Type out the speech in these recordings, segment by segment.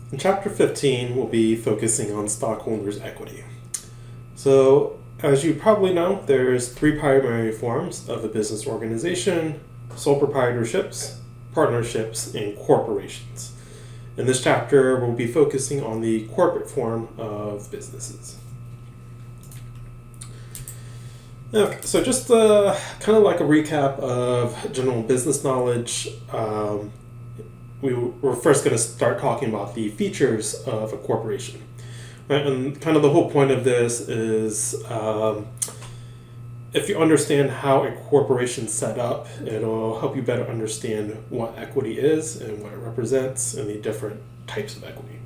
In Chapter 15, we'll be focusing on stockholders' equity. So, as you probably know, there's three primary forms of a business organization: sole proprietorships, partnerships, and corporations. In this chapter, we'll be focusing on the corporate form of businesses. Okay, so just kind of like a recap of general business knowledge, we're first going to start talking about the features of a corporation. Right? And kind of the whole point of this is if you understand how a corporation's set up, it'll help you better understand what equity is and what it represents and the different types of equity.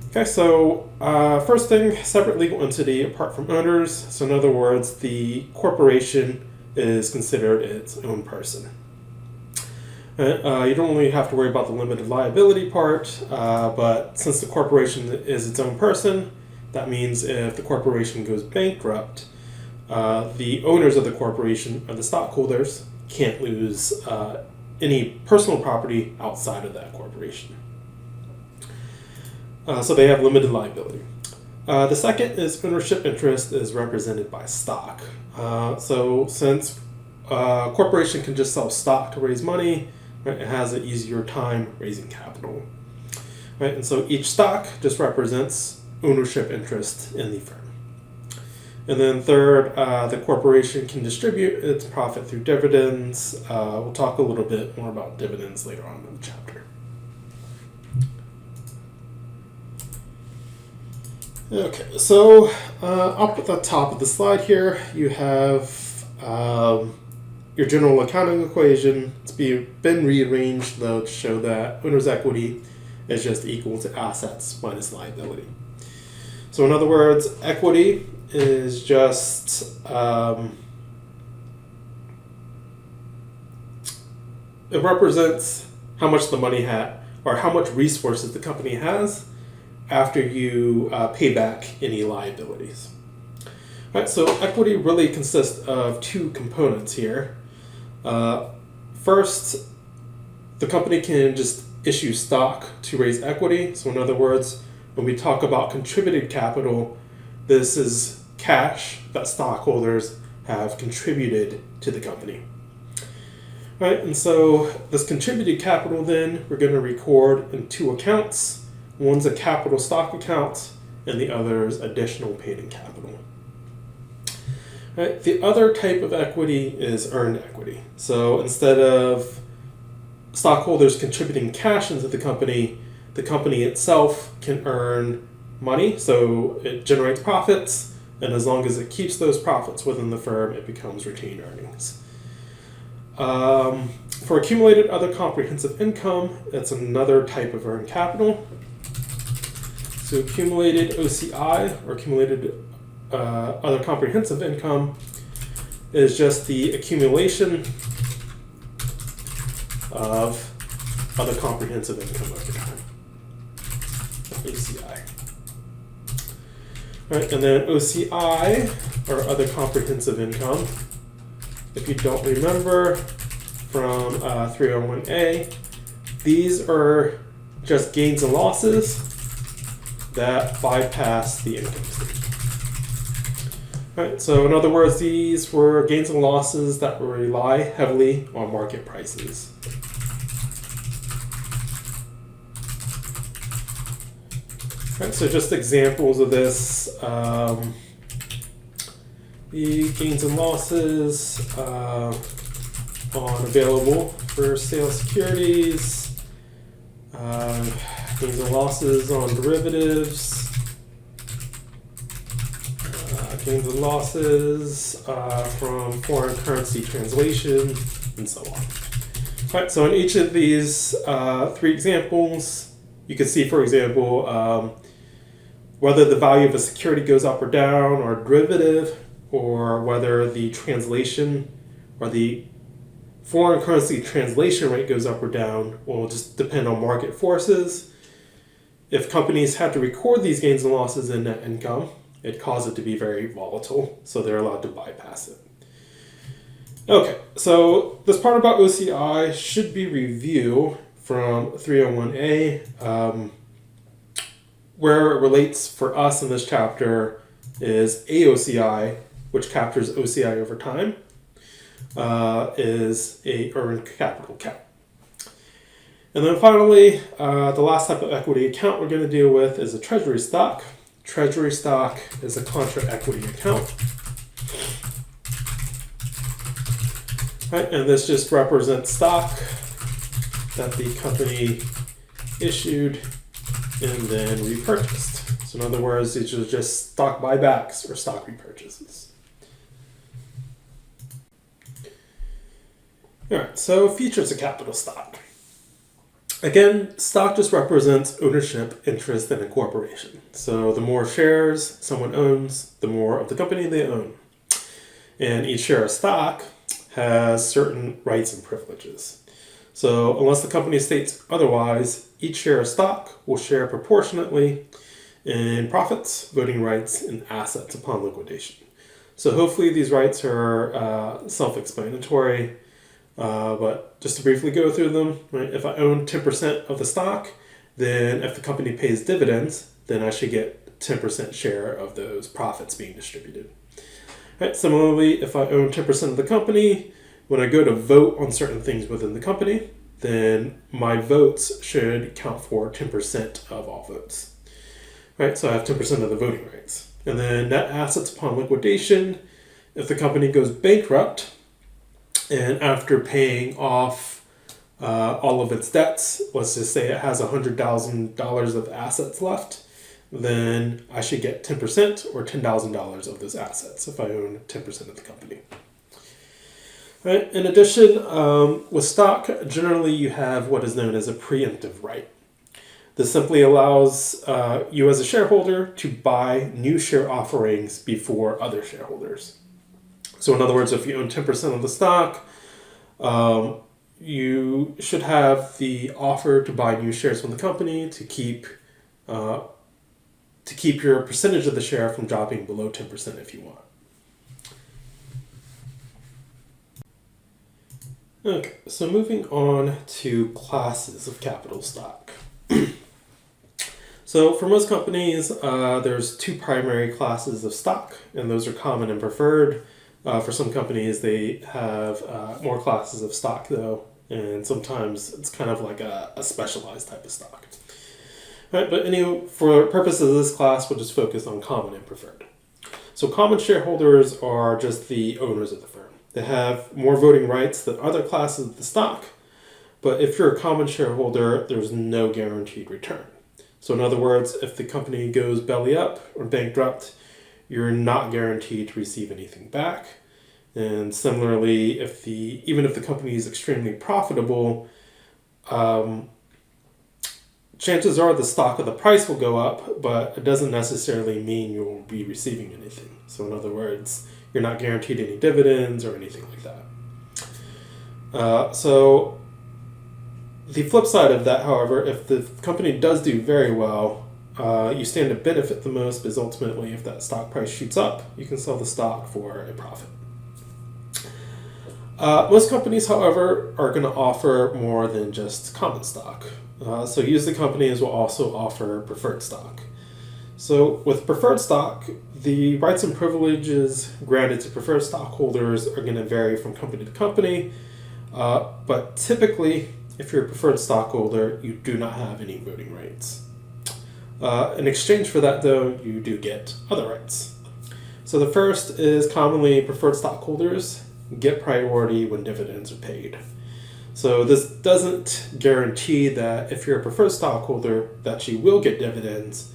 Okay, so first thing, separate legal entity apart from owners. So in other words, the corporation is considered its own person. You don't really have to worry about the limited liability part, but since the corporation is its own person, that means if the corporation goes bankrupt, the owners of the corporation, or the stockholders, can't lose any personal property outside of that corporation. So they have limited liability. The second is ownership interest is represented by stock. So since a corporation can just sell stock to raise money, right, it has an easier time raising capital. Right, and so each stock just represents ownership interest in the firm. And then third, the corporation can distribute its profit through dividends. We'll talk a little bit more about dividends later on in the chapter. Okay, so up at the top of the slide here, you have your general accounting equation. It's been rearranged, though, to show that owner's equity is just equal to assets minus liability. So in other words, equity is just it represents how much the money had, or how much resources the company has after you pay back any liabilities. All right, so equity really consists of two components here. First, the company can just issue stock to raise equity. So in other words, when we talk about contributed capital, this is cash that stockholders have contributed to the company. Right, and so this contributed capital then we're going to record in two accounts. One's a capital stock account, and the other is additional paid-in capital. Right, the other type of equity is earned equity. So instead of stockholders contributing cash into the company itself can earn money, so it generates profits, and as long as it keeps those profits within the firm, it becomes retained earnings. For accumulated other comprehensive income, it's another type of earned capital. So accumulated OCI, or accumulated other comprehensive income, is just the accumulation of other comprehensive income over time. OCI. Right, and then OCI, or other comprehensive income, if you don't remember from 301A, these are just gains and losses that bypass the income statement. Right, so in other words, these were gains and losses that rely heavily on market prices. Right, so just examples of this, the gains and losses on available for sale securities, gains and losses on derivatives, gains and losses from foreign currency translation, and so on. All right, so in each of these three examples, you can see, for example, whether the value of a security goes up or down, or a derivative, or whether the translation or the foreign currency translation rate goes up or down will just depend on market forces. If companies had to record these gains and losses in net income, it caused it to be very volatile, so they're allowed to bypass it. Okay, so this part about OCI should be review from 301A. where it relates for us in this chapter is AOCI, which captures OCI over time, is a earned capital account. And then finally, the last type of equity account we're going to deal with is a treasury stock. Treasury stock is a contra equity account. Right, and this just represents stock that the company issued and then repurchased. So in other words, these are just stock buybacks or stock repurchases. All right, so features of capital stock. Again, stock just represents ownership, interest in a corporation. So the more shares someone owns, the more of the company they own. And each share of stock has certain rights and privileges. So unless the company states otherwise, each share of stock will share proportionately in profits, voting rights, and assets upon liquidation. So hopefully these rights are self-explanatory, but just to briefly go through them, right? If I own 10% of the stock, then if the company pays dividends, then I should get 10% share of those profits being distributed. Right. Similarly, if I own 10% of the company, when I go to vote on certain things within the company, then my votes should count for 10% of all votes. Right, so I have 10% of the voting rights. And then net assets upon liquidation, if the company goes bankrupt, and after paying off all of its debts, let's just say it has $100,000 of assets left, then I should get 10% or $10,000 of those assets if I own 10% of the company. Right. In addition, with stock, generally you have what is known as a preemptive right. This simply allows you as a shareholder to buy new share offerings before other shareholders. So in other words, if you own 10% of the stock, you should have the offer to buy new shares from the company to keep your percentage of the share from dropping below 10% if you want. Okay, so moving on to classes of capital stock. So for most companies, there's two primary classes of stock, and those are common and preferred. For some companies, they have more classes of stock, though, and sometimes it's kind of like a specialized type of stock. Right, but anyway, for purposes of this class, we'll just focus on common and preferred. So common shareholders are just the owners of the firm. They have more voting rights than other classes of the stock, but if you're a common shareholder, there's no guaranteed return. So in other words, if the company goes belly up or bankrupt, you're not guaranteed to receive anything back. And similarly, even if the company is extremely profitable, chances are the stock of the price will go up, but it doesn't necessarily mean you'll be receiving anything. So in other words, you're not guaranteed any dividends or anything like that. So the flip side of that, however, if the company does do very well, you stand to benefit the most because ultimately if that stock price shoots up, you can sell the stock for a profit. Most companies, however, are going to offer more than just common stock. So usually companies will also offer preferred stock. So with preferred stock, the rights and privileges granted to preferred stockholders are going to vary from company to company. But typically, if you're a preferred stockholder, you do not have any voting rights. In exchange for that, though, you do get other rights. So the first is commonly preferred stockholders get priority when dividends are paid. So this doesn't guarantee that if you're a preferred stockholder that you will get dividends,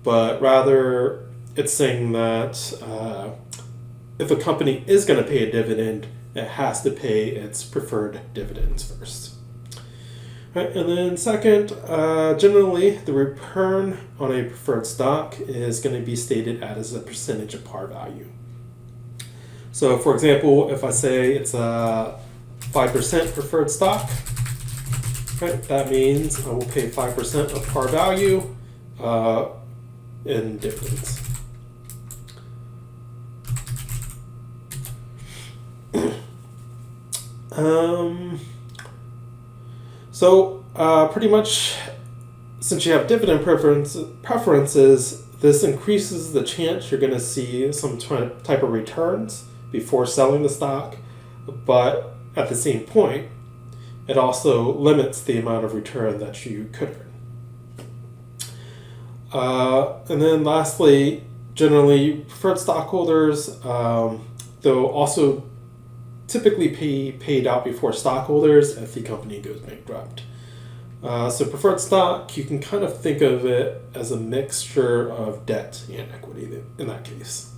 but rather it's saying that if a company is going to pay a dividend, it has to pay its preferred dividends first. Right, and then second, generally the return on a preferred stock is going to be stated as a percentage of par value. So for example, if I say it's a 5% preferred stock, right, that means I will pay 5% of par value in dividends. So pretty much since you have dividend preferences, this increases the chance you're going to see some type of returns before selling the stock, but at the same point, it also limits the amount of return that you could earn. And then lastly, generally, preferred stockholders, they'll also typically paid out before stockholders if the company goes bankrupt. So preferred stock, you can kind of think of it as a mixture of debt and equity in that case.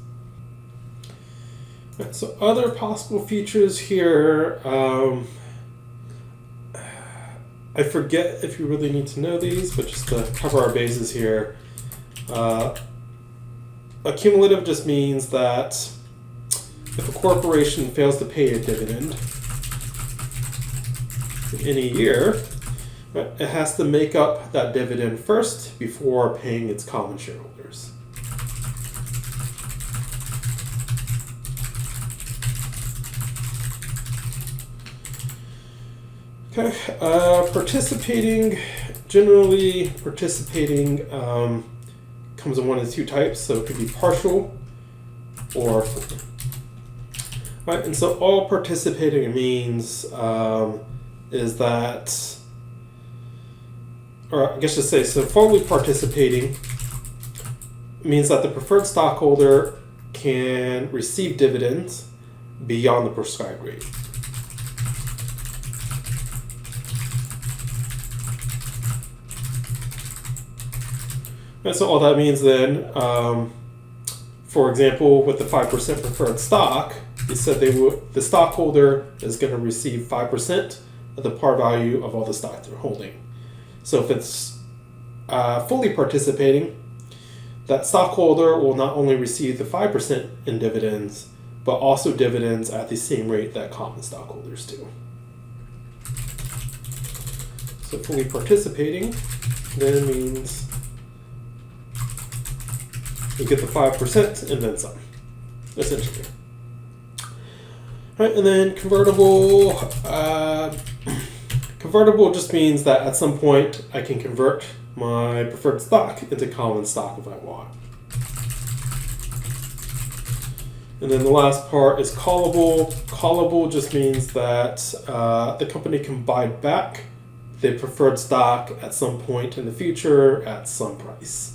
Right, so other possible features here, I forget if you really need to know these, but just to cover our bases here, accumulative just means that if a corporation fails to pay a dividend in a year, it has to make up that dividend first before paying its common shareholders. Okay, generally participating comes in one of two types, so it could be partial or full. Right, and so all participating means is that, or I guess to say, so fully participating means that the preferred stockholder can receive dividends beyond the prescribed rate. And so all that means then, for example, with the 5% preferred stock, you said the stockholder is going to receive 5% of the par value of all the stock they're holding. So if it's fully participating, that stockholder will not only receive the 5% in dividends, but also dividends at the same rate that common stockholders do. So fully participating then means you get the 5% and then some, essentially. All right, and then convertible. Convertible just means that at some point I can convert my preferred stock into common stock if I want. And then the last part is callable. Callable just means that the company can buy back the preferred stock at some point in the future at some price.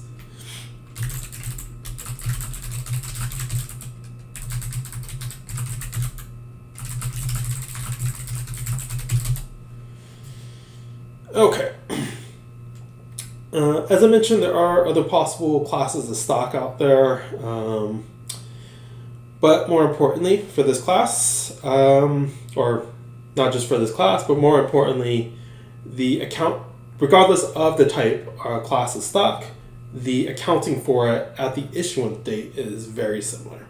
Okay. As I mentioned, there are other possible classes of stock out there, but more importantly for this class, or not just for this class, but more importantly, regardless of the type or class of stock, the accounting for it at the issuance date is very similar.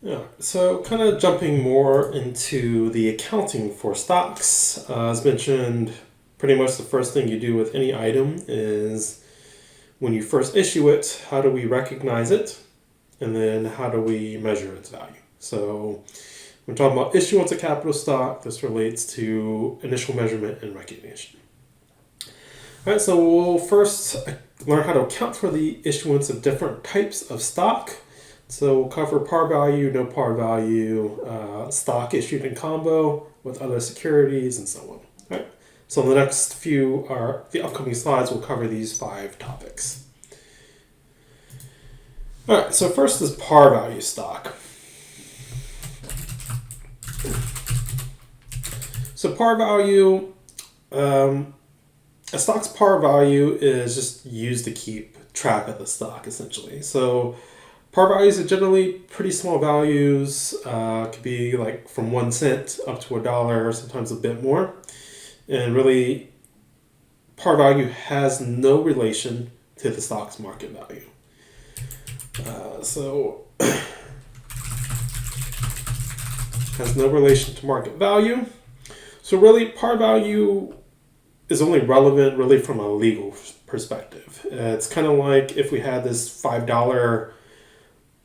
Yeah, so kind of jumping more into the accounting for stocks. As mentioned, pretty much the first thing you do with any item is when you first issue it, how do we recognize it? And then how do we measure its value? So when we're talking about issuance of capital stock, this relates to initial measurement and recognition. All right, so we'll first learn how to account for the issuance of different types of stock. So we'll cover par value, no par value, stock issued in combo with other securities, and so on. All right. So in the next few, the upcoming slides, we'll cover these 5 topics. All right. So first is par value stock. So par value, a stock's par value is just used to keep track of the stock, essentially. So par values are generally pretty small values, could be like from 1 cent up to $1, sometimes a bit more. And really, par value has no relation to the stock's market value. Has no relation to market value. So really, par value is only relevant really from a legal perspective. It's kind of like if we had this $5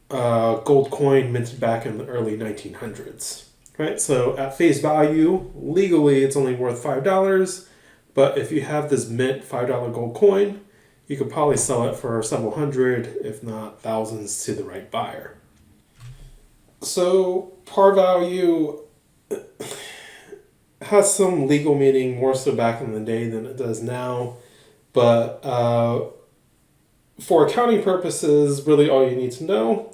gold coin minted back in the early 1900s, right? So at face value, legally, it's only worth $5, But if you have this mint $5 gold coin, you could probably sell it for several hundred, if not thousands, to the right buyer. So par value has some legal meaning, more so back in the day than it does now. But for accounting purposes, really all you need to know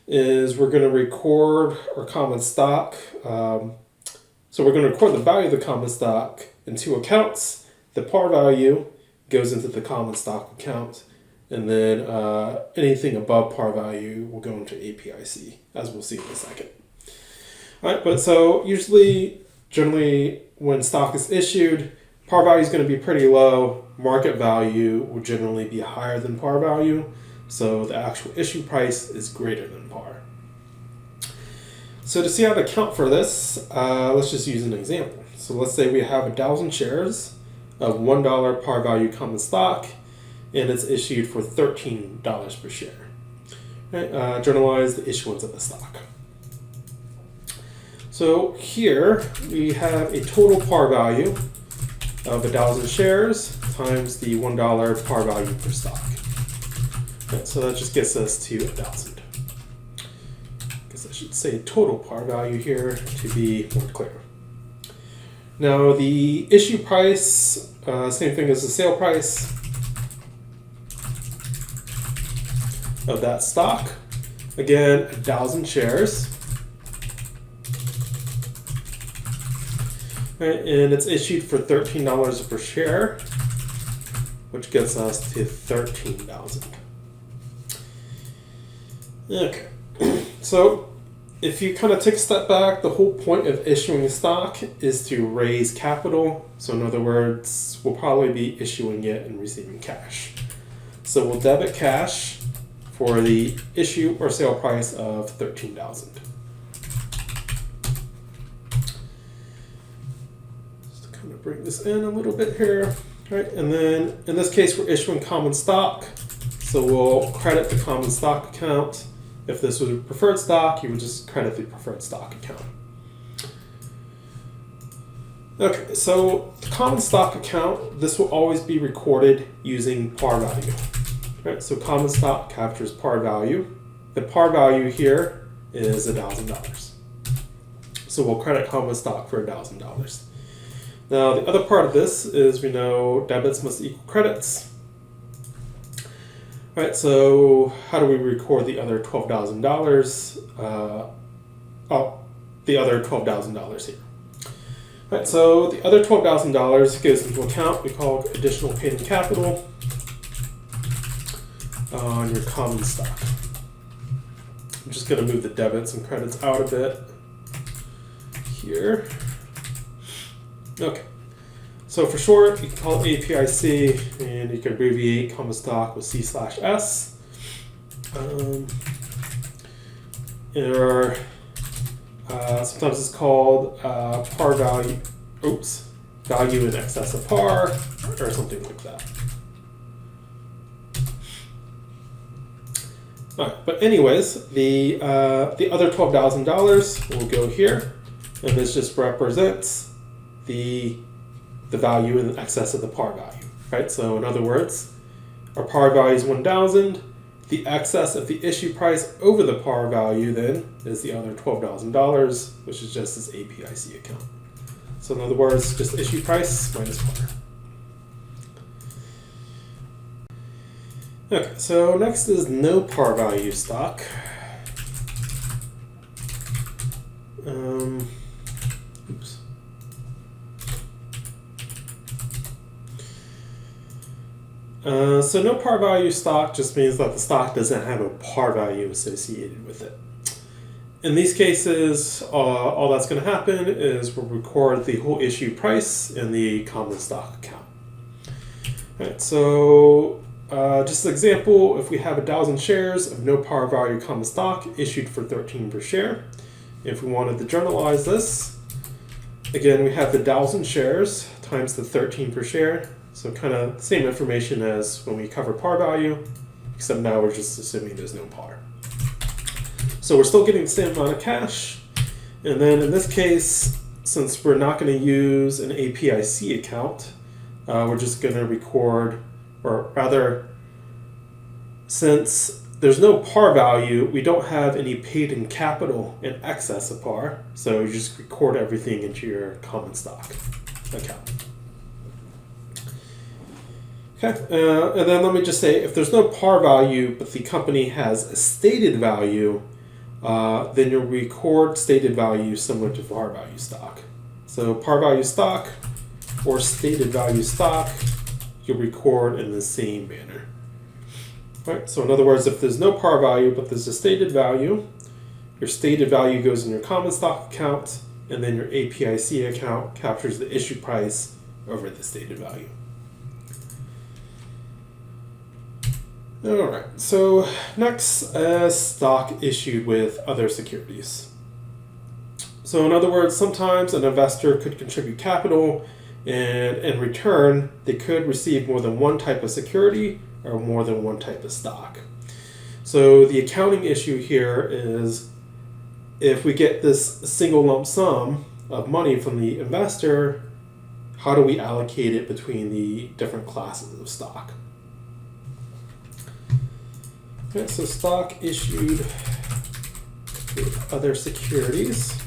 is we're going to record our common stock. So we're going to record the value of the common stock in two accounts. The par value goes into the common stock account, and then anything above par value will go into APIC, as we'll see in a second. All right, but so generally, when stock is issued, par value is going to be pretty low. Market value will generally be higher than par value, so the actual issue price is greater than par. So to see how to account for this, let's just use an example. So let's say we have 1,000 shares of $1 par value common stock, and it's issued for $13 per share. Right? Journalize the issuance of the stock. So here we have a total par value of 1,000 shares times the $1 par value per stock. Right, so that just gets us to 1,000. I guess I should say total par value here to be more clear. Now the issue price, same thing as the sale price of that stock. Again, 1,000 shares. Right, and it's issued for $13 per share, which gets us to 13,000. Okay, so if you kind of take a step back, the whole point of issuing stock is to raise capital. So in other words, we'll probably be issuing it and receiving cash. So we'll debit cash for the issue or sale price of 13,000. Just to kind of bring this in a little bit here, right? And then in this case, we're issuing common stock. So we'll credit the common stock account. If this was preferred stock, you would just credit the preferred stock account. Okay, so the common stock account, this will always be recorded using par value. Right, so common stock captures par value. The par value here is $1,000. So we'll credit common stock for $1,000. Now the other part of this is we know debits must equal credits. All right, so how do we record the other $12,000? The other $12,000 here. All right, so the other $12,000 goes into account we call additional paid-in capital on your common stock. I'm just going to move the debits and credits out a bit here. Okay. So for short, you can call it APIC, and you can abbreviate common stock with C/S. Sometimes it's called par value, value in excess of par, or something like that. All right, but anyways, the other $12,000 will go here, and this just represents the value in excess of the par value, right? So in other words, our par value is 1,000. The excess of the issue price over the par value then is the other $12,000, which is just this APIC account. So in other words, just issue price minus par. Okay, so next is no par value stock. So no par value stock just means that the stock doesn't have a par value associated with it. In these cases, all that's going to happen is we'll record the whole issue price in the common stock account. All right, so just an example, if we have 1,000 shares of no par value common stock issued for $13 per share, if we wanted to journalize this, again, we have the 1,000 shares times the 13 per share. So kind of the same information as when we cover par value, except now we're just assuming there's no par. So we're still getting the same amount of cash. And then in this case, since we're not going to use an APIC account, we're just going to record, or rather, since there's no par value, we don't have any paid-in capital in excess of par, so you just record everything into your common stock account. Okay, and then let me just say, if there's no par value, but the company has a stated value, then you'll record stated value similar to par value stock. So par value stock or stated value stock, you'll record in the same manner. Right, so in other words, if there's no par value, but there's a stated value, your stated value goes in your common stock account, and then your APIC account captures the issue price over the stated value. All right, so next, stock issued with other securities. So in other words, sometimes an investor could contribute capital, and in return, they could receive more than one type of security or more than one type of stock. So the accounting issue here is, if we get this single lump sum of money from the investor, how do we allocate it between the different classes of stock? Okay, so stock issued with other securities.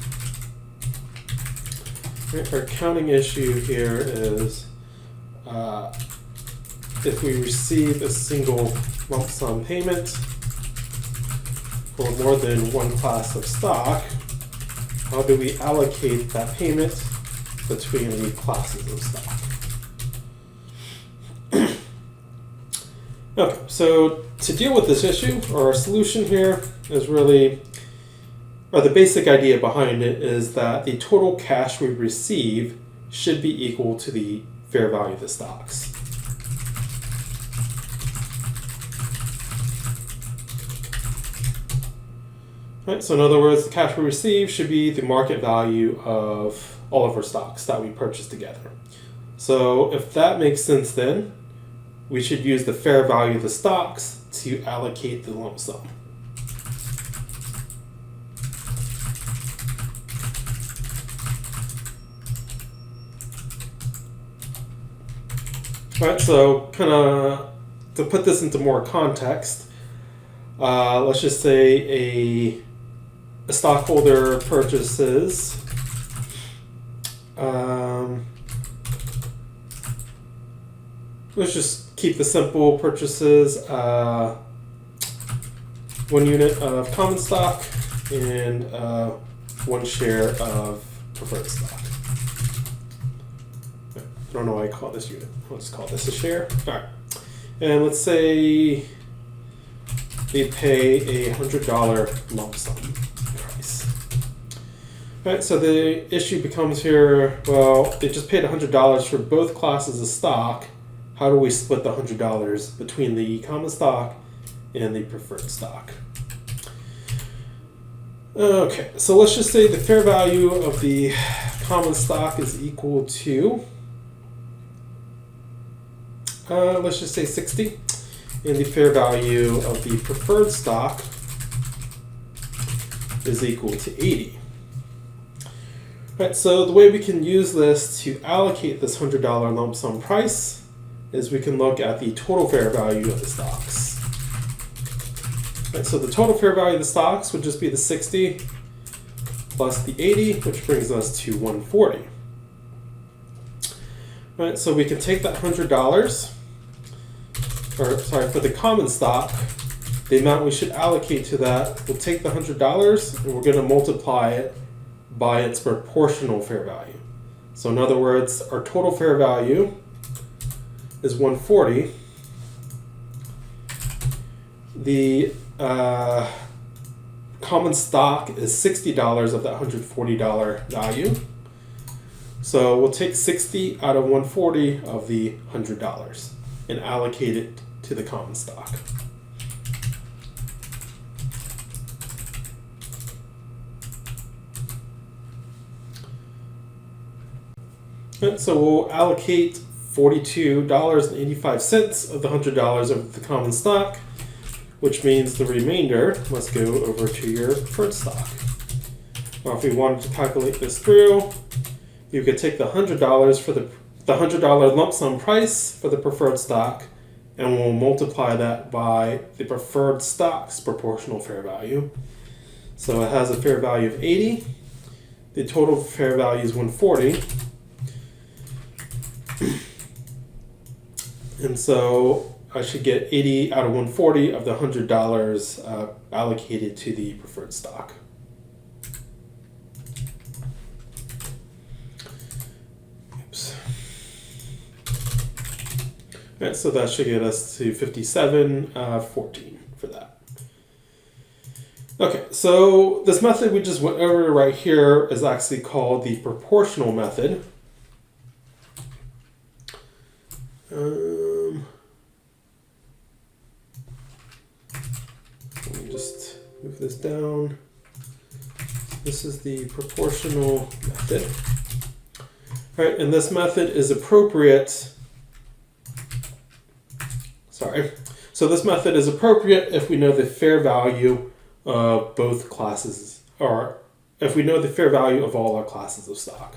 Right, our accounting issue here is if we receive a single lump sum payment for more than one class of stock, how do we allocate that payment between the classes of stock? Okay, so to deal with this issue, or our solution here is really, or the basic idea behind it is that the total cash we receive should be equal to the fair value of the stocks. Right, so in other words, the cash we receive should be the market value of all of our stocks that we purchased together. So if that makes sense, then we should use the fair value of the stocks to allocate the lump sum. All right, so kind of to put this into more context, let's just say a stockholder purchases let's just keep the simple purchases, 1 unit of common stock and 1 share of preferred stock. I don't know why I call this unit. I'll just call this a share. All right. And let's say they pay a $100 lump sum price. All right, so the issue becomes here, well, they just paid $100 for both classes of stock. How do we split the $100 between the common stock and the preferred stock? Okay, so let's just say the fair value of the common stock is equal to, let's just say 60, and the fair value of the preferred stock is equal to 80. Right, so the way we can use this to allocate this $100 lump sum price is we can look at the total fair value of the stocks. Right, so the total fair value of the stocks would just be the 60 plus the 80, which brings us to 140. Right, so we can take that $100, or sorry, for the common stock, the amount we should allocate to that, we'll take the $100 and we're going to multiply it by its proportional fair value. So in other words, our total fair value is 140. The common stock is $60 of that $140 value. So we'll take 60 out of 140 of the $100 and allocate it to the common stock. And so we'll allocate $42.85 of the $100 of the common stock, which means the remainder must go over to your preferred stock. Now, if we wanted to calculate this through, you could take the $100 for the the $100 lump sum price for the preferred stock, and we'll multiply that by the preferred stock's proportional fair value. So it has a fair value of 80. The total fair value is 140. And so I should get 80 out of 140 of the $100 allocated to the preferred stock. Oops. All right, so that should get us to 57.14 for that. Okay, so this method we just went over right here is actually called the proportional method. Let me just move this down. This is the proportional method. All right, and this method is appropriate. So this method is appropriate if we know the fair value of both classes, or if we know the fair value of all our classes of stock.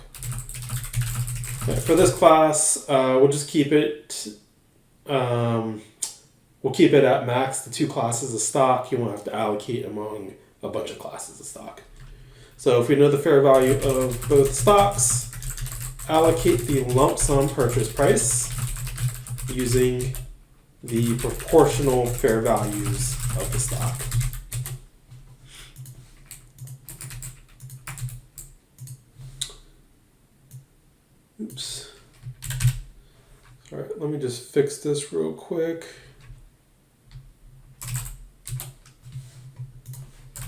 Okay, for this class, we'll just keep it. We'll keep it at max the 2 classes of stock. You won't have to allocate among a bunch of classes of stock. So if we know the fair value of both stocks, allocate the lump sum purchase price using the proportional fair values of the stock. Oops. All right, let me just fix this real quick.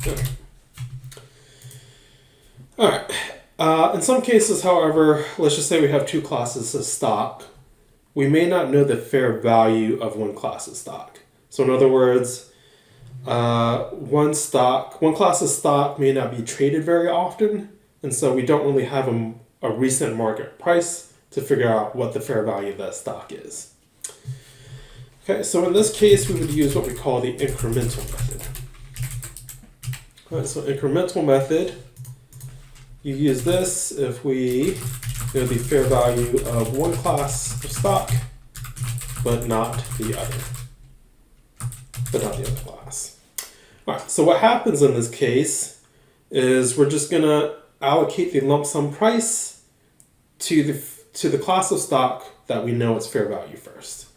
Okay. All right. In some cases, however, let's just say we have 2 classes of stock. We may not know the fair value of one class of stock. So in other words, one class of stock may not be traded very often, and so we don't really have a recent market price to figure out what the fair value of that stock is. Okay, so in this case, we would use what we call the incremental method. All right, so incremental method, you use this if we know the fair value of one class of stock, but not the other class. All right, so what happens in this case is we're just going to allocate the lump sum price to the class of stock that we know its fair value first.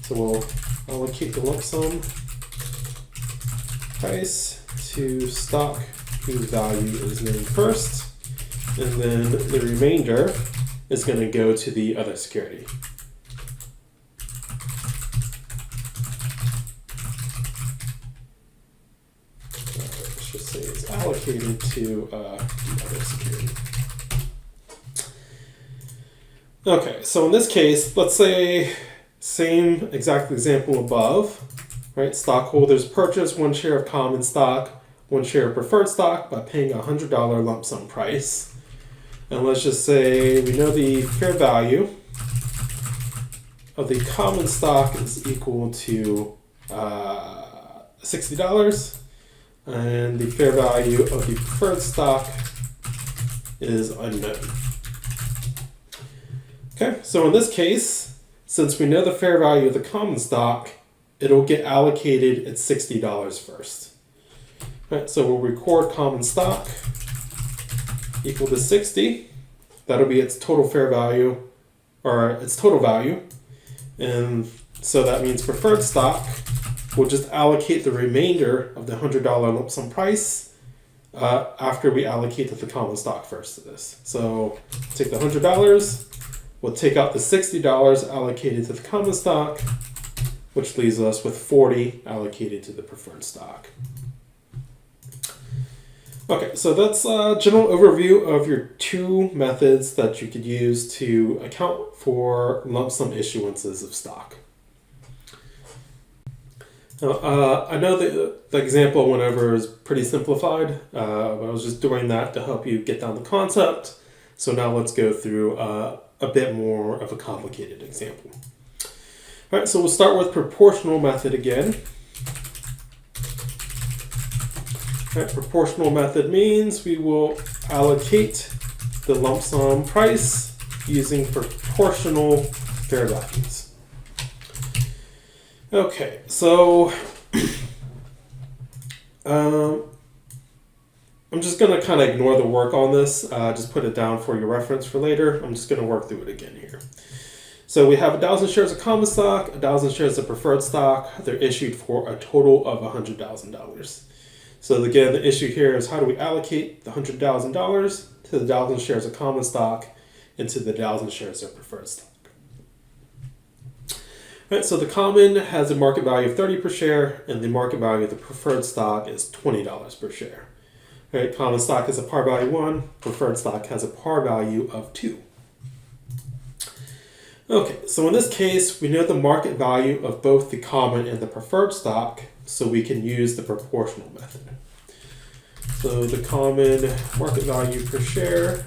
So we'll allocate the lump sum price to stock whose value is named first, and then the remainder is going to go to the other security. Let's just say it's allocated to the other security. Okay, so in this case, let's say same exact example above, right? Stockholders purchase 1 share of common stock, 1 share of preferred stock by paying a $100 lump sum price. And let's just say we know the fair value of the common stock is equal to $60, and the fair value of the preferred stock is unknown. Okay, so in this case, since we know the fair value of the common stock, it'll get allocated at $60 first. All right, so we'll record common stock equal to 60. That'll be its total fair value, or its total value. And so that means preferred stock will just allocate the remainder of the $100 lump sum price after we allocated the common stock first to this. So take the $100, we'll take out the $60 allocated to the common stock, which leaves us with $40 allocated to the preferred stock. Okay, so that's a general overview of your 2 methods that you could use to account for lump sum issuances of stock. Now, I know that the example went over is pretty simplified, but I was just doing that to help you get down the concept. So now let's go through a bit more of a complicated example. All right, so we'll start with proportional method again. All right, proportional method means we will allocate the lump sum price using proportional fair values. Okay, so I'm just going to kind of ignore the work on this, just put it down for your reference for later. I'm just going to work through it again here. So we have 1,000 shares of common stock, 1,000 shares of preferred stock. They're issued for a total of $100,000. So again, the issue here is how do we allocate the $100,000 to the 1,000 shares of common stock into the 1,000 shares of preferred stock. All right, so the common has a market value of $30 per share, and the market value of the preferred stock is $20 per share. All right, common stock has a par value 1, preferred stock has a par value of 2. Okay, so in this case, we know the market value of both the common and the preferred stock, so we can use the proportional method. So the common market value per share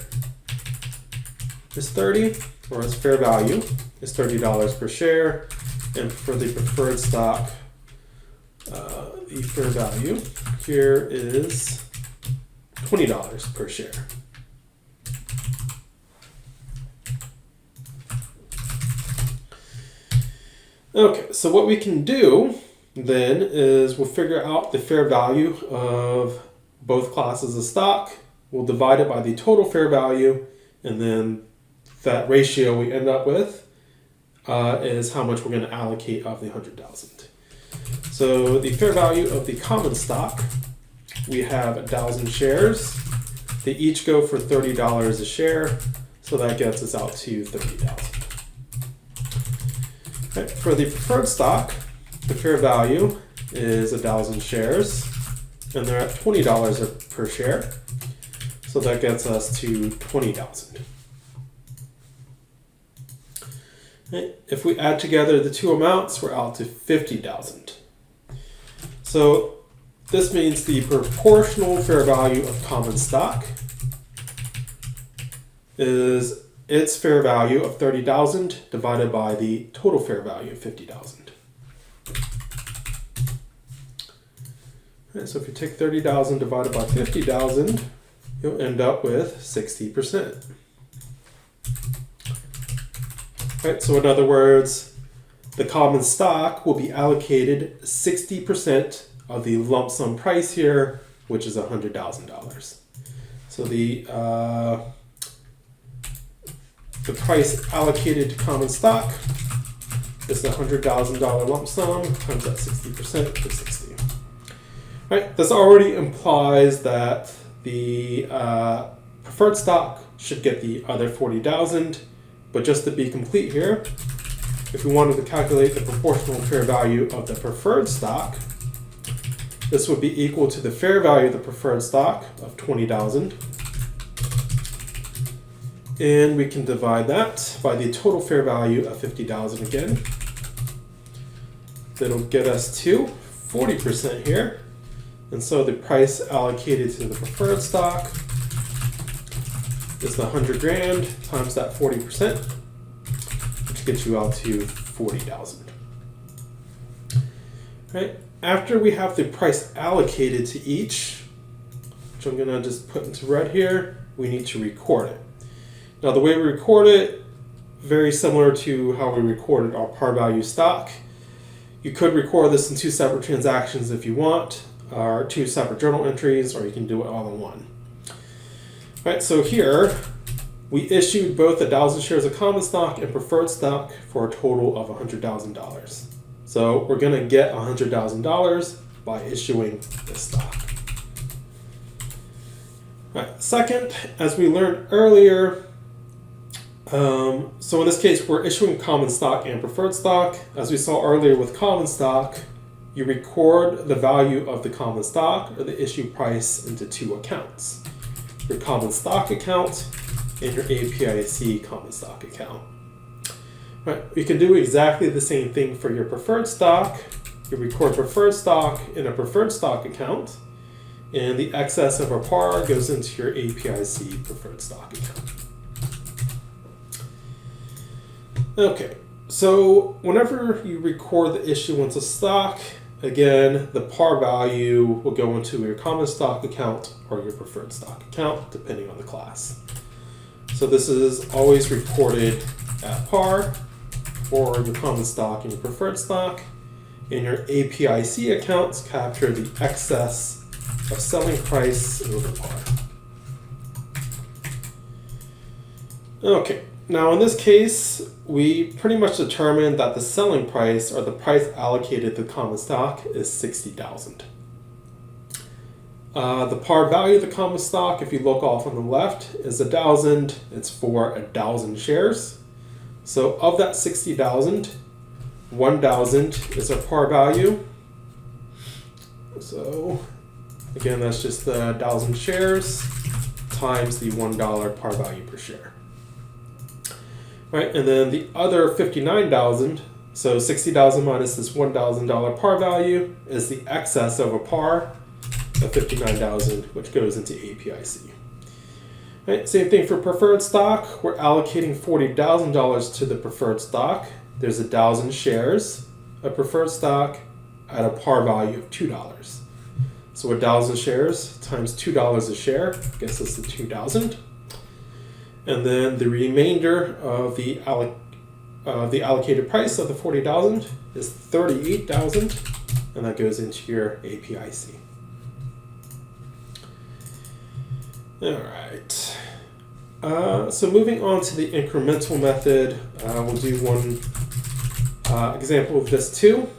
is 30, or its fair value is $30 per share, and for the preferred stock, the fair value here is $20 per share. Okay, so what we can do then is we'll figure out the fair value of both classes of stock. We'll divide it by the total fair value, and then that ratio we end up with is how much we're going to allocate of the 100,000. So the fair value of the common stock, we have 1,000 shares. They each go for $30 a share, so that gets us out to $30,000. Okay, for the preferred stock, the fair value is 1,000 shares, and they're at $20 per share, so that gets us to $20,000. Okay, if we add together the two amounts, we're out to $50,000. So this means the proportional fair value of common stock is its fair value of $30,000 divided by the total fair value of $50,000. So if you take $30,000 divided by $50,000, you'll end up with 60%. Right, so in other words, the common stock will be allocated 60% of the lump sum price here, which is $100,000. So the price allocated to common stock is the $100,000 lump sum times that 60% is 60. Right, this already implies that the preferred stock should get the other $40,000, but just to be complete here, if we wanted to calculate the proportional fair value of the preferred stock, this would be equal to the fair value of the preferred stock of $20,000. And we can divide that by the total fair value of $50,000 again. That'll get us to 40% here. And so the price allocated to the preferred stock is the 100 grand times that 40%, which gets you out to 40,000. Right? After we have the price allocated to each, which I'm gonna just put into red here, we need to record it. Now the way we record it, very similar to how we recorded our par value stock. You could record this in two separate transactions if you want, or two separate journal entries, or you can do it all in one. All right, so here we issued both 1,000 shares of common stock and preferred stock for a total of $100,000. So we're going to get $100,000 by issuing this stock. All right, second, as we learned earlier, so in this case, we're issuing common stock and preferred stock. As we saw earlier with common stock, you record the value of the common stock or the issue price into two accounts: your common stock account and your APIC common stock account. Right, you can do exactly the same thing for your preferred stock. You record preferred stock in a preferred stock account, and the excess of a par goes into your APIC preferred stock account. Okay, so whenever you record the issuance of stock, again, the par value will go into your common stock account or your preferred stock account, depending on the class. So this is always reported at par for your common stock and your preferred stock. And your APIC accounts capture the excess of selling price over par. Okay, now in this case, we pretty much determined that the selling price, or the price allocated to common stock, is $60,000. The par value of the common stock, if you look off on the left, is 1,000. It's for 1,000 shares. So of that 60,000, 1,000 is our par value. So again, that's just the 1,000 shares times the $1 par value per share. Right, and then the other 59,000, so 60,000 minus this $1,000 par value, is the excess of a par of 59,000, which goes into APIC. Right, same thing for preferred stock. We're allocating $40,000 to the preferred stock. There's 1,000 shares of preferred stock at a par value of $2. So 1,000 shares times $2 a share gets us to 2,000. And then the remainder of the allocated price of the 40,000 is 38,000, and that goes into your APIC. All right. So moving on to the incremental method, we'll do one example of this too.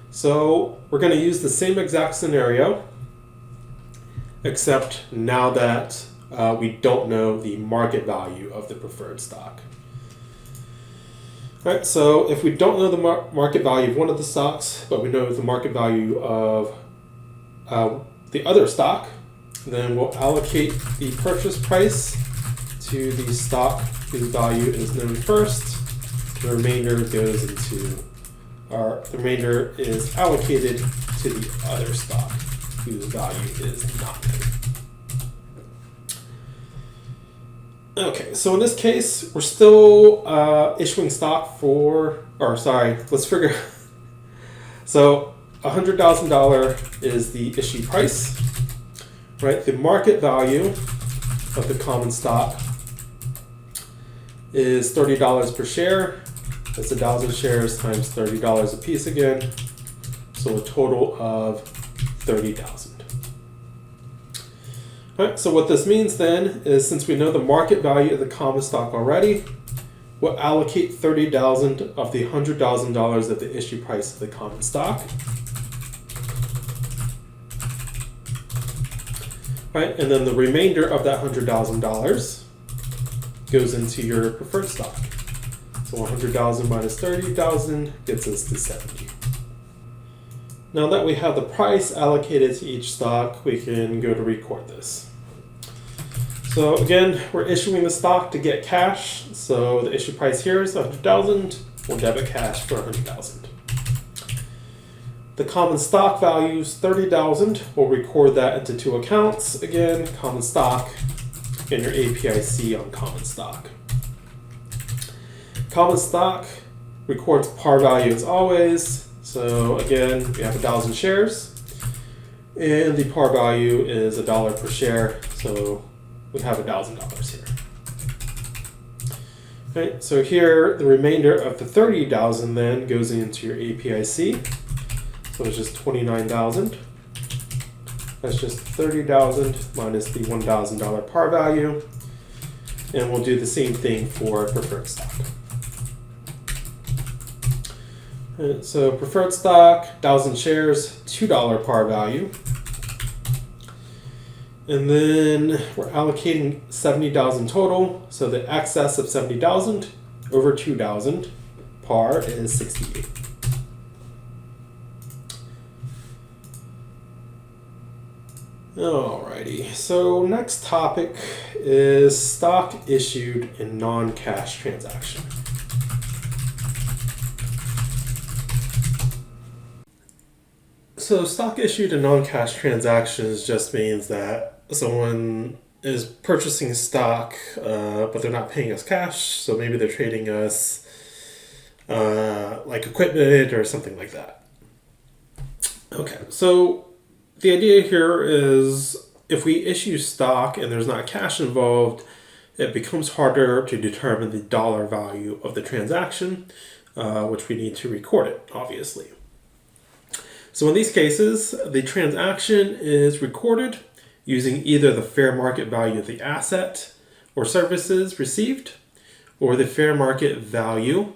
So we're going to use the same exact scenario, except now that we don't know the market value of the preferred stock. All right, so if we don't know the market value of one of the stocks, but we know the market value of the other stock, then we'll allocate the purchase price to the stock whose value is known first. The remainder goes into, or the remainder is allocated to the other stock whose value is not known. Okay, so in this case, we're still issuing stock for, or sorry, let's figure. So $100,000 is the issue price, right? The market value of the common stock is $30 per share. That's 1,000 shares times $30 a piece again. So a total of 30,000. All right, so what this means then is, since we know the market value of the common stock already, we'll allocate 30,000 of the $100,000 of the issue price of the common stock. Right, and then the remainder of that $100,000 goes into your preferred stock. So 100,000 minus 30,000 gets us to 70. Now that we have the price allocated to each stock, we can go to record this. So again, we're issuing the stock to get cash. So the issue price here is 100,000. We'll debit cash for 100,000. The common stock value is 30,000. We'll record that into two accounts. Again, common stock and your APIC on common stock. Common stock records par value as always. So again, we have 1,000 shares, and the par value is $1 per share. So we have $1,000 here. Okay, so here the remainder of the 30,000 then goes into your APIC. So it's just 29,000. That's just 30,000 minus the $1,000 par value, and we'll do the same thing for preferred stock. So preferred stock, 1,000 shares, $2 par value. And then we're allocating 70,000 total. So the excess of 70,000 over 2,000 par is 68. Alrighty, so next topic is stock issued in non-cash transaction. So stock issued in non-cash transactions just means that someone is purchasing stock, but they're not paying us cash. So maybe they're trading us like equipment or something like that. Okay, so the idea here is if we issue stock and there's not cash involved, it becomes harder to determine the dollar value of the transaction, which we need to record it, obviously. So in these cases, the transaction is recorded using either the fair market value of the asset or services received, or the fair market value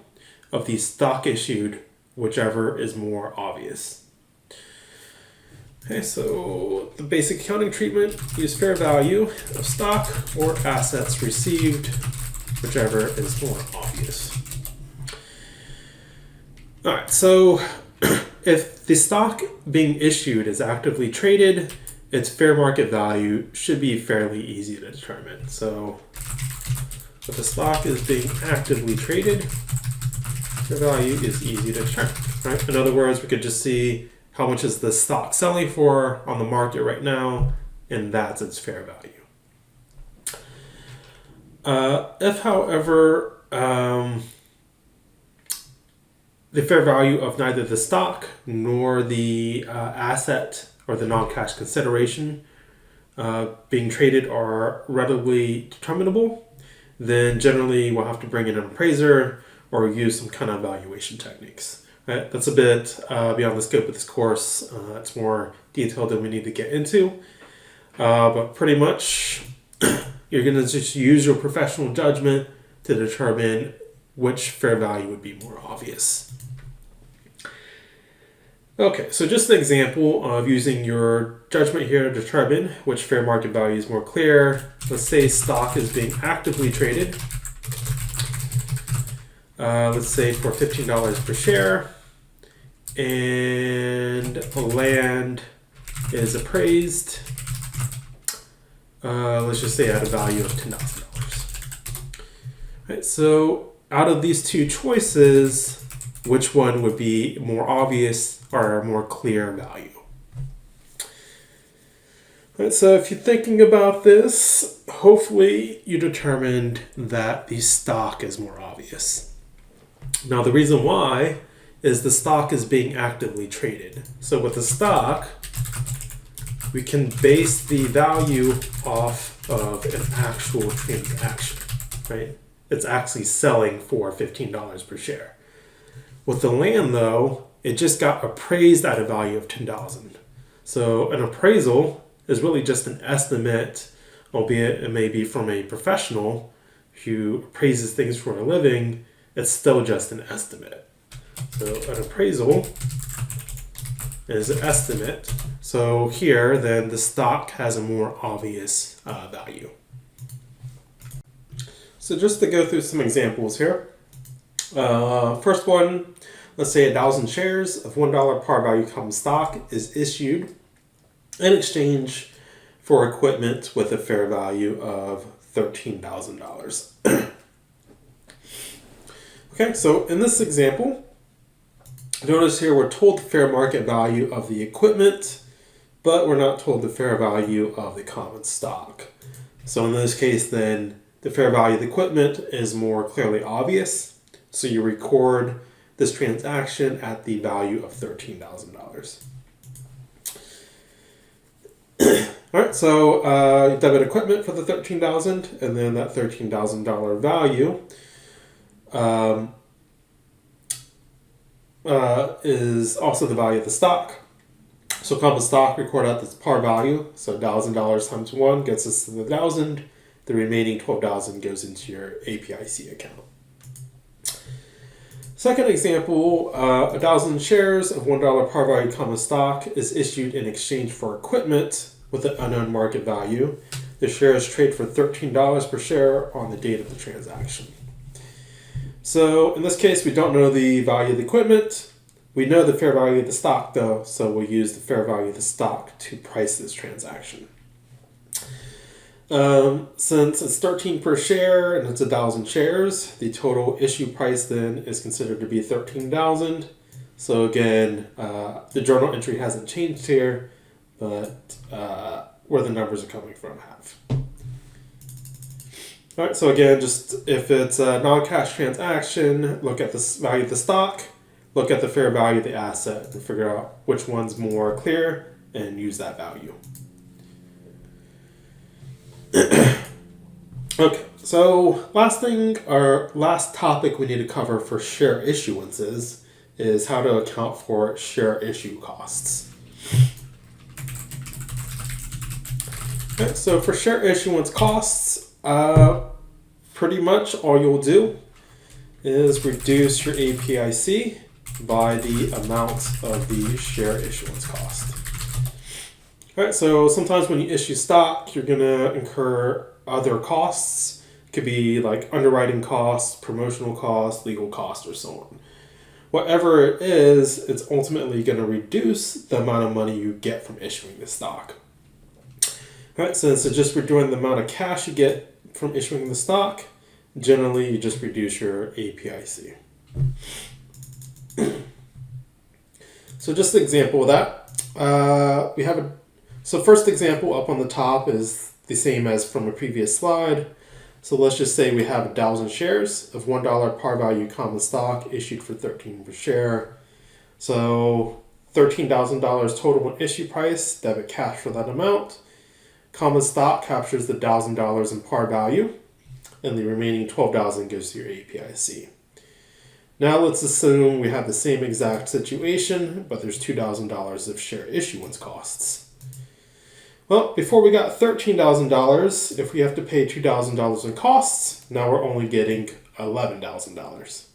of the stock issued, whichever is more obvious. Okay, so the basic accounting treatment, use fair value of stock or assets received, whichever is more obvious. All right, so if the stock being issued is actively traded, its fair market value should be fairly easy to determine. So if the stock is being actively traded, the value is easy to determine, right? In other words, we could just see how much is the stock selling for on the market right now, and that's its fair value. If, however, the fair value of neither the stock nor the asset or the non-cash consideration being traded are readily determinable, then generally we'll have to bring in an appraiser or use some kind of valuation techniques. Right? That's a bit beyond the scope of this course. It's more detailed than we need to get into. But pretty much, you're going to just use your professional judgment to determine which fair value would be more obvious. Okay, so just an example of using your judgment here to determine which fair market value is more clear. Let's say stock is being actively traded. Let's say for $15 per share, and land is appraised, let's just say at a value of $10,000. Right, so out of these two choices, which one would be more obvious or a more clear value? Right, so if you're thinking about this, hopefully you determined that the stock is more obvious. Now, the reason why is the stock is being actively traded. So with the stock, we can base the value off of an actual transaction, right? It's actually selling for $15 per share. With the land, though, it just got appraised at a value of $10,000. So an appraisal is really just an estimate, albeit it may be from a professional who appraises things for a living. It's still just an estimate. So an appraisal is an estimate. So here, then, the stock has a more obvious value. So just to go through some examples here. First one, let's say 1,000 shares of $1 par value common stock is issued in exchange for equipment with a fair value of $13,000. Okay, so in this example, notice here we're told the fair market value of the equipment, but we're not told the fair value of the common stock. So in this case, then, the fair value of the equipment is more clearly obvious. So you record this transaction at the value of $13,000. All right, so you debit equipment for the $13,000, and then that $13,000 value is also the value of the stock. So common stock, record out this par value. So $1,000 times 1 gets us to the 1,000. The remaining $12,000 goes into your APIC account. Second example, 1,000 shares of $1 par value common stock is issued in exchange for equipment with an unknown market value. The shares trade for $13 per share on the date of the transaction. So in this case, we don't know the value of the equipment. We know the fair value of the stock, though, so we'll use the fair value of the stock to price this transaction. Since it's $13 per share and it's 1,000 shares, the total issue price then is considered to be $13,000. So again, the journal entry hasn't changed here, but where the numbers are coming from have. All right, so again, just if it's a non-cash transaction, look at the value of the stock, look at the fair value of the asset, and figure out which one's more clear and use that value. Okay, So last topic we need to cover for share issuances is how to account for share issue costs. Okay, so for share issuance costs, pretty much all you'll do is reduce your APIC by the amount of the share issuance cost. All right, so sometimes when you issue stock, you're going to incur other costs. It could be like underwriting costs, promotional costs, legal costs, or so on. Whatever it is, it's ultimately going to reduce the amount of money you get from issuing the stock. All right, so just reducing the amount of cash you get from issuing the stock, generally you just reduce your APIC. So just an example of that, So first example up on the top is the same as from a previous slide. So let's just say we have 1,000 shares of $1 par value common stock issued for $13 per share. So $13,000 total in issue price, debit cash for that amount. Common stock captures the $1,000 in par value, and the remaining $12,000 goes to your APIC. Now let's assume we have the same exact situation, but there's $2,000 of share issuance costs. Well, before we got $13,000, if we have to pay $2,000 in costs, now we're only getting $11,000.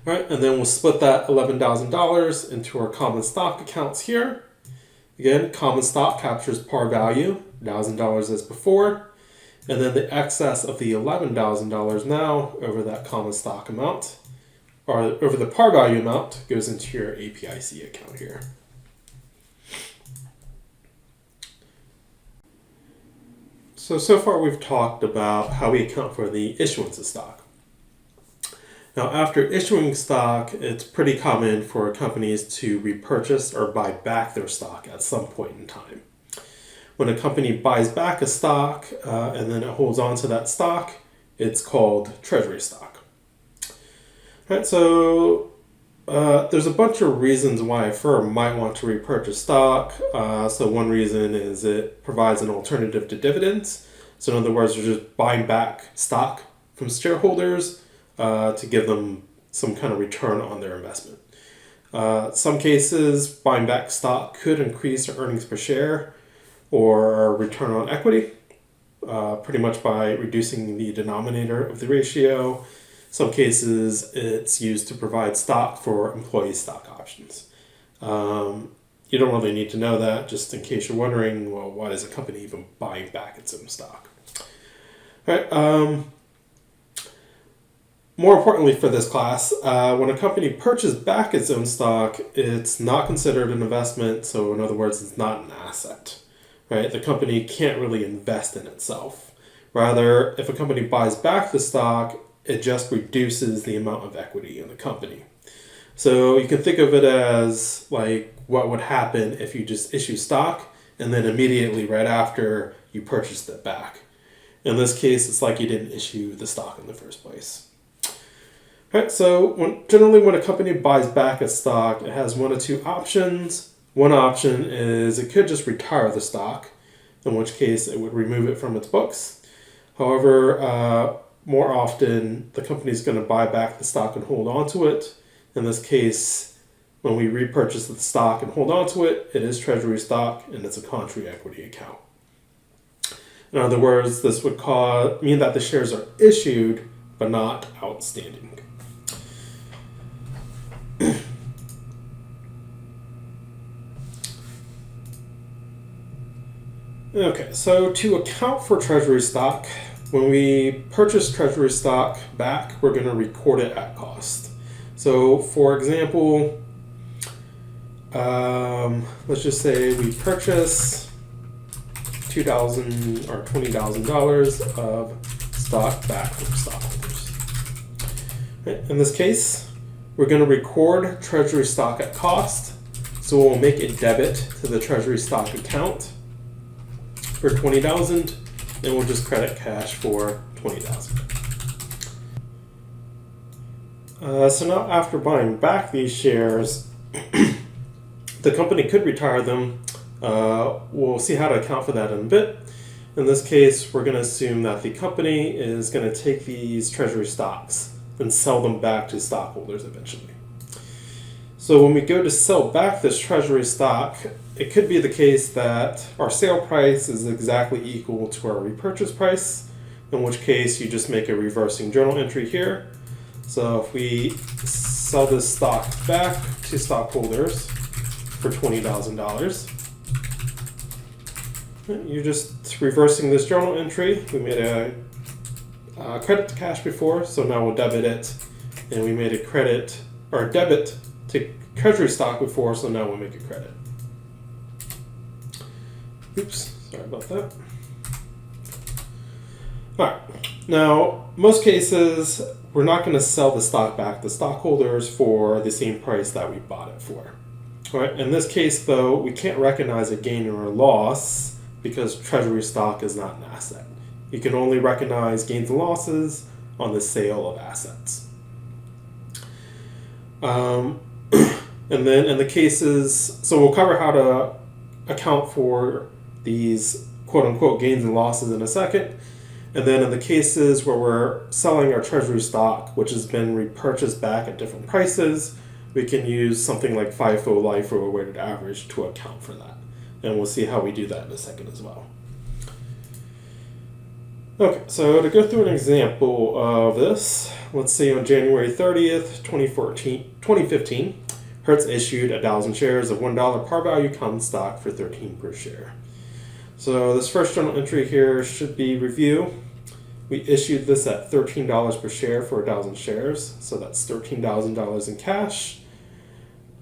All right, and then we'll split that $11,000 into our common stock accounts here. Again, common stock captures par value, $1,000 as before, and then the excess of the $11,000 now over that common stock amount, or over the par value amount, goes into your APIC account here. So far we've talked about how we account for the issuance of stock. Now, after issuing stock, it's pretty common for companies to repurchase or buy back their stock at some point in time. When a company buys back a stock and then it holds on to that stock, it's called treasury stock. All right, so there's a bunch of reasons why a firm might want to repurchase stock. So one reason is it provides an alternative to dividends. So in other words, you're just buying back stock from shareholders to give them some kind of return on their investment. Some cases, buying back stock could increase your earnings per share or return on equity, pretty much by reducing the denominator of the ratio. Some cases, it's used to provide stock for employee stock options. You don't really need to know that, just in case you're wondering, well, why is a company even buying back its own stock? All right. More importantly for this class, when a company purchases back its own stock, it's not considered an investment. So in other words, it's not an asset, right? The company can't really invest in itself. Rather, if a company buys back the stock, it just reduces the amount of equity in the company. So you can think of it as like what would happen if you just issue stock and then immediately right after you purchased it back. In this case, it's like you didn't issue the stock in the first place. All right, so generally when a company buys back a stock, it has one of two options. One option is it could just retire the stock, in which case it would remove it from its books. However, more often the company is going to buy back the stock and hold on to it. In this case, when we repurchase the stock and hold on to it, it is treasury stock and it's a contra equity account. In other words, this would mean that the shares are issued but not outstanding. Okay, so to account for treasury stock, when we purchase treasury stock back, we're going to record it at cost. So for example, let's just say we purchase $2,000 or $20,000 of stock back from stockholders. In this case, we're going to record treasury stock at cost. So we'll make a debit to the treasury stock account for $20,000, and we'll just credit cash for $20,000. So now after buying back these shares, the company could retire them. We'll see how to account for that in a bit. In this case, we're going to assume that the company is going to take these treasury stocks and sell them back to stockholders eventually. So when we go to sell back this treasury stock, it could be the case that our sale price is exactly equal to our repurchase price, in which case you just make a reversing journal entry here. So if we sell this stock back to stockholders for $20,000, you're just reversing this journal entry. We made a credit to cash before, so now we'll debit it. And we made a credit or a debit to treasury stock before, so now we'll make a credit. Oops, sorry about that. Alright, now most cases we're not going to sell the stock back to stockholders for the same price that we bought it for. Alright, in this case though, we can't recognize a gain or a loss because treasury stock is not an asset. You can only recognize gains and losses on the sale of assets. And then in the cases, so we'll cover how to account for these quote-unquote gains and losses in a second. And then in the cases where we're selling our treasury stock, which has been repurchased back at different prices, we can use something like FIFO, LIFO, or weighted average to account for that. And we'll see how we do that in a second as well. Okay, so to go through an example of this, let's say on January 30th, 2015, Hertz issued 1,000 shares of $1 par value common stock for $13 per share. So this first journal entry here should be review. We issued this at $13 per share for 1,000 shares, so that's $13,000 in cash.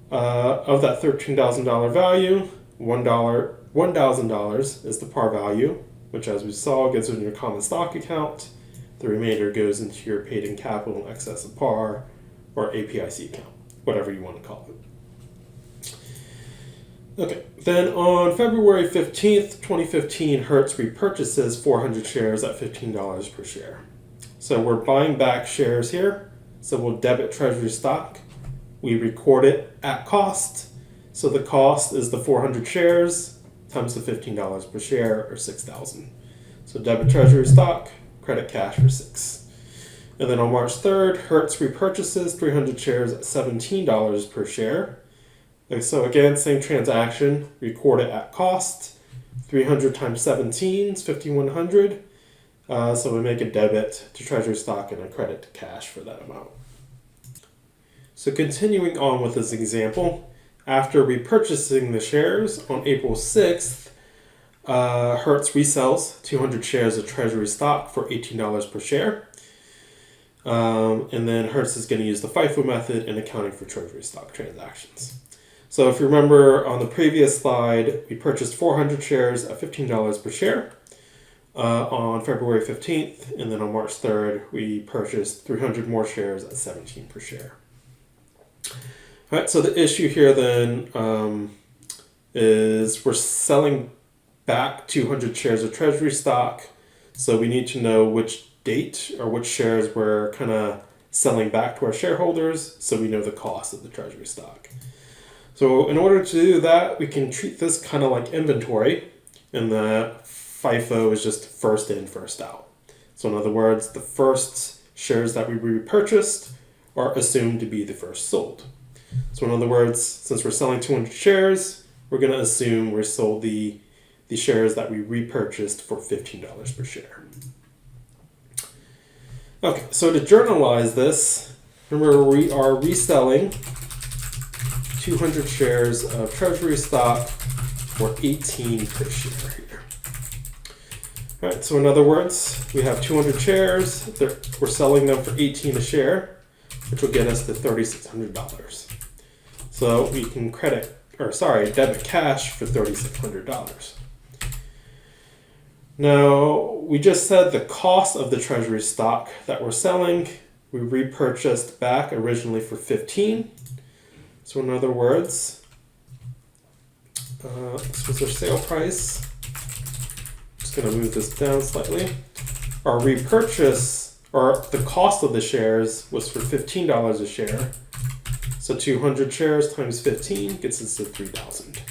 Of that $13,000 value, $1,000 is the par value, which as we saw goes in your common stock account. The remainder goes into your paid in capital in excess of par or APIC account, whatever you want to call it. Okay, then on February 15th, 2015, Hertz repurchases 400 shares at $15 per share. So we're buying back shares here. So we'll debit treasury stock. We record it at cost. So the cost is the 400 shares times the $15 per share, or $6,000. So debit treasury stock, credit cash for $6. And then on March 3rd, Hertz repurchases 300 shares at $17 per share. And so again, same transaction, record it at cost. 300 times 17 is 5,100. So we make a debit to treasury stock and a credit to cash for that amount. So continuing on with this example, after repurchasing the shares on April 6th, Hertz resells 200 shares of treasury stock for $18 per share. And then Hertz is going to use the FIFO method in accounting for treasury stock transactions. So if you remember on the previous slide, we purchased 400 shares at $15 per share on February 15th. And then on March 3rd, we purchased 300 more shares at $17 per share. All right, so the issue here then is we're selling back 200 shares of treasury stock. So we need to know which date or which shares we're kind of selling back to our shareholders so we know the cost of the treasury stock. So in order to do that, we can treat this kind of like inventory, and the FIFO is just first in, first out. So in other words, the first shares that we repurchased are assumed to be the first sold. So in other words, since we're selling 200 shares, we're going to assume we sold the shares that we repurchased for $15 per share. Okay, so to journalize this, remember we are reselling 200 shares of treasury stock for $18 per share here. All right, so in other words, we have 200 shares. We're selling them for $18 a share, which will get us to $3,600. So we can debit cash for $3,600. Now, we just said the cost of the treasury stock that we're selling, we repurchased back originally for $15. So in other words, this was our sale price. Just going to move this down slightly. Our repurchase, or the cost of the shares, was for $15 a share. So 200 shares times 15 gets us to $3,000.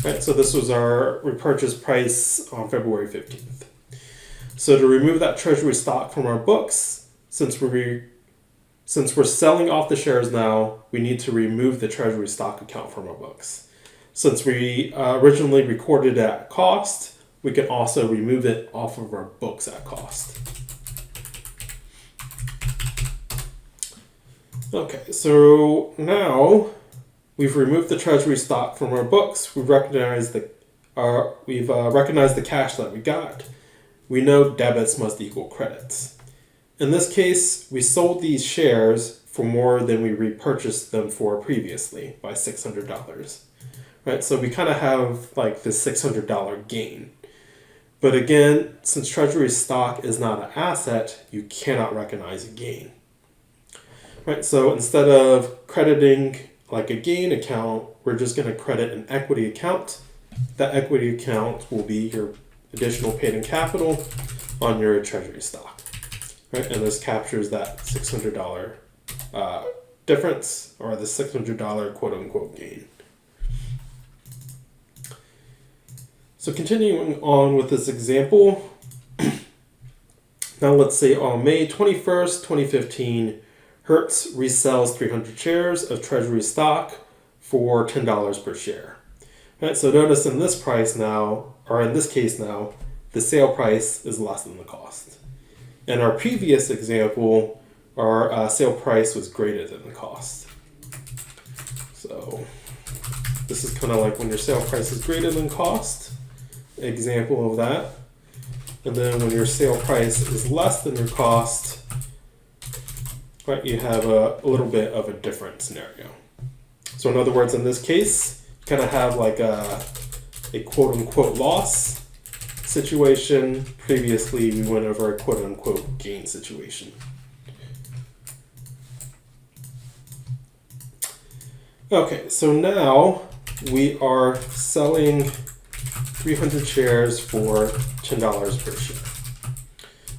Right, so this was our repurchase price on February 15th. So to remove that treasury stock from our books, since we're selling off the shares now, we need to remove the treasury stock account from our books. Since we originally recorded it at cost, we can also remove it off of our books at cost. Okay, so now we've removed the treasury stock from our books. We've recognized the cash that we got. We know debits must equal credits. In this case, we sold these shares for more than we repurchased them for previously by $600. Right, so we kind of have like this $600 gain. But again, since treasury stock is not an asset, you cannot recognize a gain. Right, so instead of crediting like a gain account, we're just going to credit an equity account. That equity account will be your additional paid-in capital on your treasury stock. Right, and this captures that $600 difference, or the $600 quote-unquote gain. So continuing on with this example, now let's say on May 21st, 2015, Hertz resells 300 shares of treasury stock for $10 per share. Right, so notice in this price now, or in this case now, the sale price is less than the cost. In our previous example, our sale price was greater than the cost. So this is kind of like when your sale price is greater than cost, example of that. And then when your sale price is less than your cost, right, you have a little bit of a different scenario. So in other words, in this case, you kind of have like a quote-unquote loss situation. Previously, we went over a quote-unquote gain situation. Okay, so now we are selling 300 shares for $10 per share.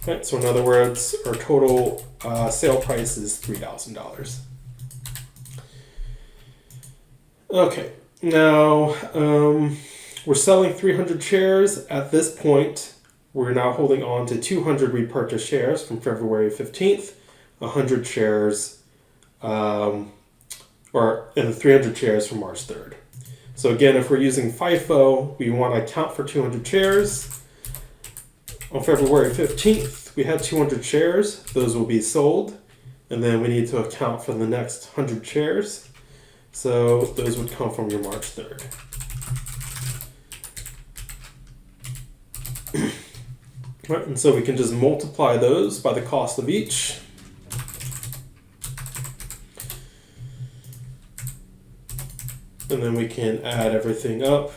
Right, so in other words, our total sale price is $3,000. Okay, now we're selling 300 shares. At this point, we're now holding on to 200 repurchased shares from February 15th, 100 shares, and 300 shares from March 3rd. So again, if we're using FIFO, we want to account for 200 shares. On February 15th, we had 200 shares. Those will be sold. And then we need to account for the next 100 shares. So those would come from your March 3rd. Right, and so we can just multiply those by the cost of each. And then we can add everything up.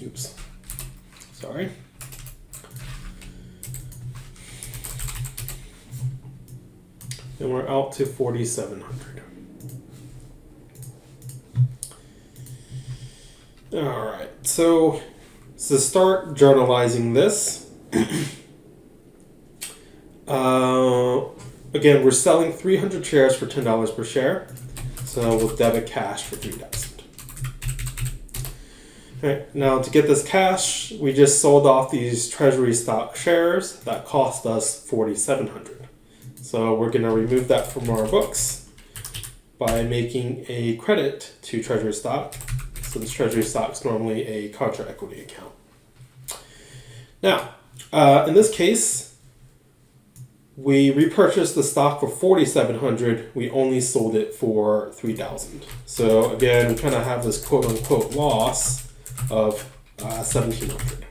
Oops, sorry. And we're out to 4,700. All right, so to start journalizing this, again, we're selling 300 shares for $10 per share, so we'll debit cash for $3,000. Right, now to get this cash, we just sold off these treasury stock shares that cost us $4,700. So we're going to remove that from our books by making a credit to treasury stock, since treasury stock is normally a contra equity account. Now, in this case, we repurchased the stock for $4,700. We only sold it for $3,000. So again, we kind of have this quote-unquote loss of $1,700.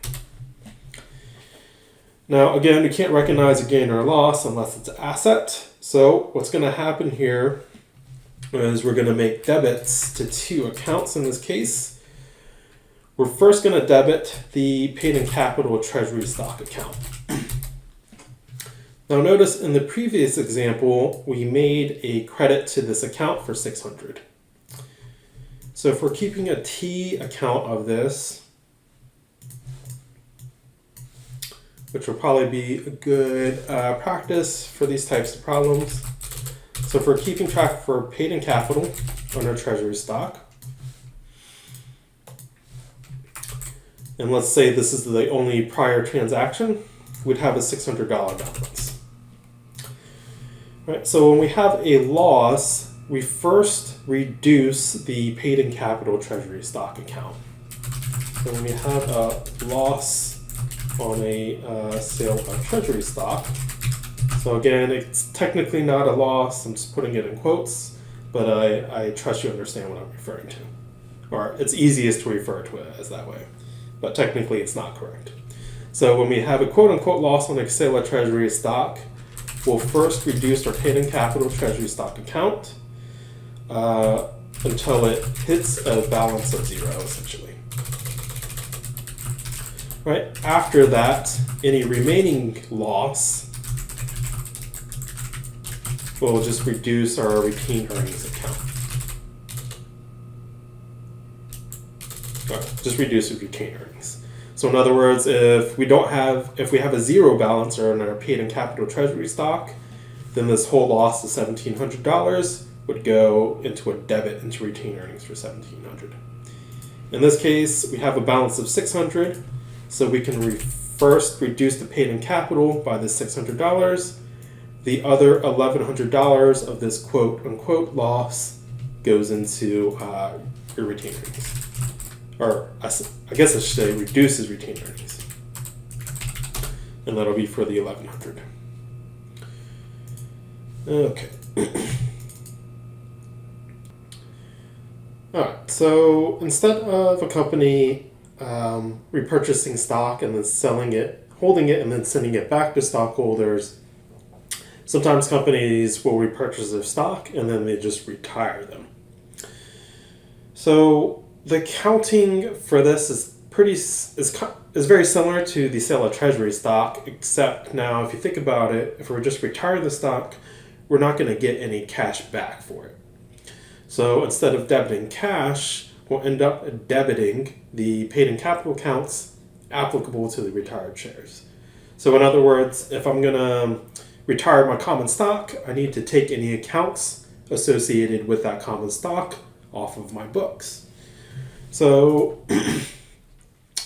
Now, again, we can't recognize a gain or a loss unless it's an asset. So what's going to happen here is we're going to make debits to two accounts in this case. We're first going to debit the paid-in capital treasury stock account. Now notice in the previous example, we made a credit to this account for $600. So if we're keeping a T account of this, which will probably be a good practice for these types of problems. So if we're keeping track for paid-in capital, on our treasury stock. And let's say this is the only prior transaction, we'd have a $600 balance. Right, so when we have a loss, we first reduce the paid-in capital treasury stock account. So when we have a loss on a sale of treasury stock, so again, it's technically not a loss, I'm just putting it in quotes, but I trust you understand what I'm referring to. Or it's easiest to refer to it as that way, but technically it's not correct. So when we have a quote-unquote loss on a sale of treasury stock, we'll first reduce our paid-in capital treasury stock account until it hits a balance of 0, essentially. Right, after that, any remaining loss will just reduce our retained earnings account. Just reduce the retained earnings. So in other words, if we have a 0 balance on our paid-in capital treasury stock, then this whole loss of $1,700 would go into a debit into retained earnings for $1,700. In this case, we have a balance of $600, so we can first reduce the paid-in capital by the $600. The other $1,100 of this quote-unquote loss goes into your retained earnings. Or I guess I should say reduces retained earnings. And that'll be for the $1,100. Okay. Alright, so instead of a company repurchasing stock and then selling it, holding it, and then sending it back to stockholders, sometimes companies will repurchase their stock and then they just retire them. So the accounting for this is very similar to the sale of treasury stock, except now if you think about it, if we're just retiring the stock, we're not going to get any cash back for it. So instead of debiting cash, we'll end up debiting the paid-in capital accounts applicable to the retired shares. So in other words, if I'm going to retire my common stock, I need to take any accounts associated with that common stock off of my books. So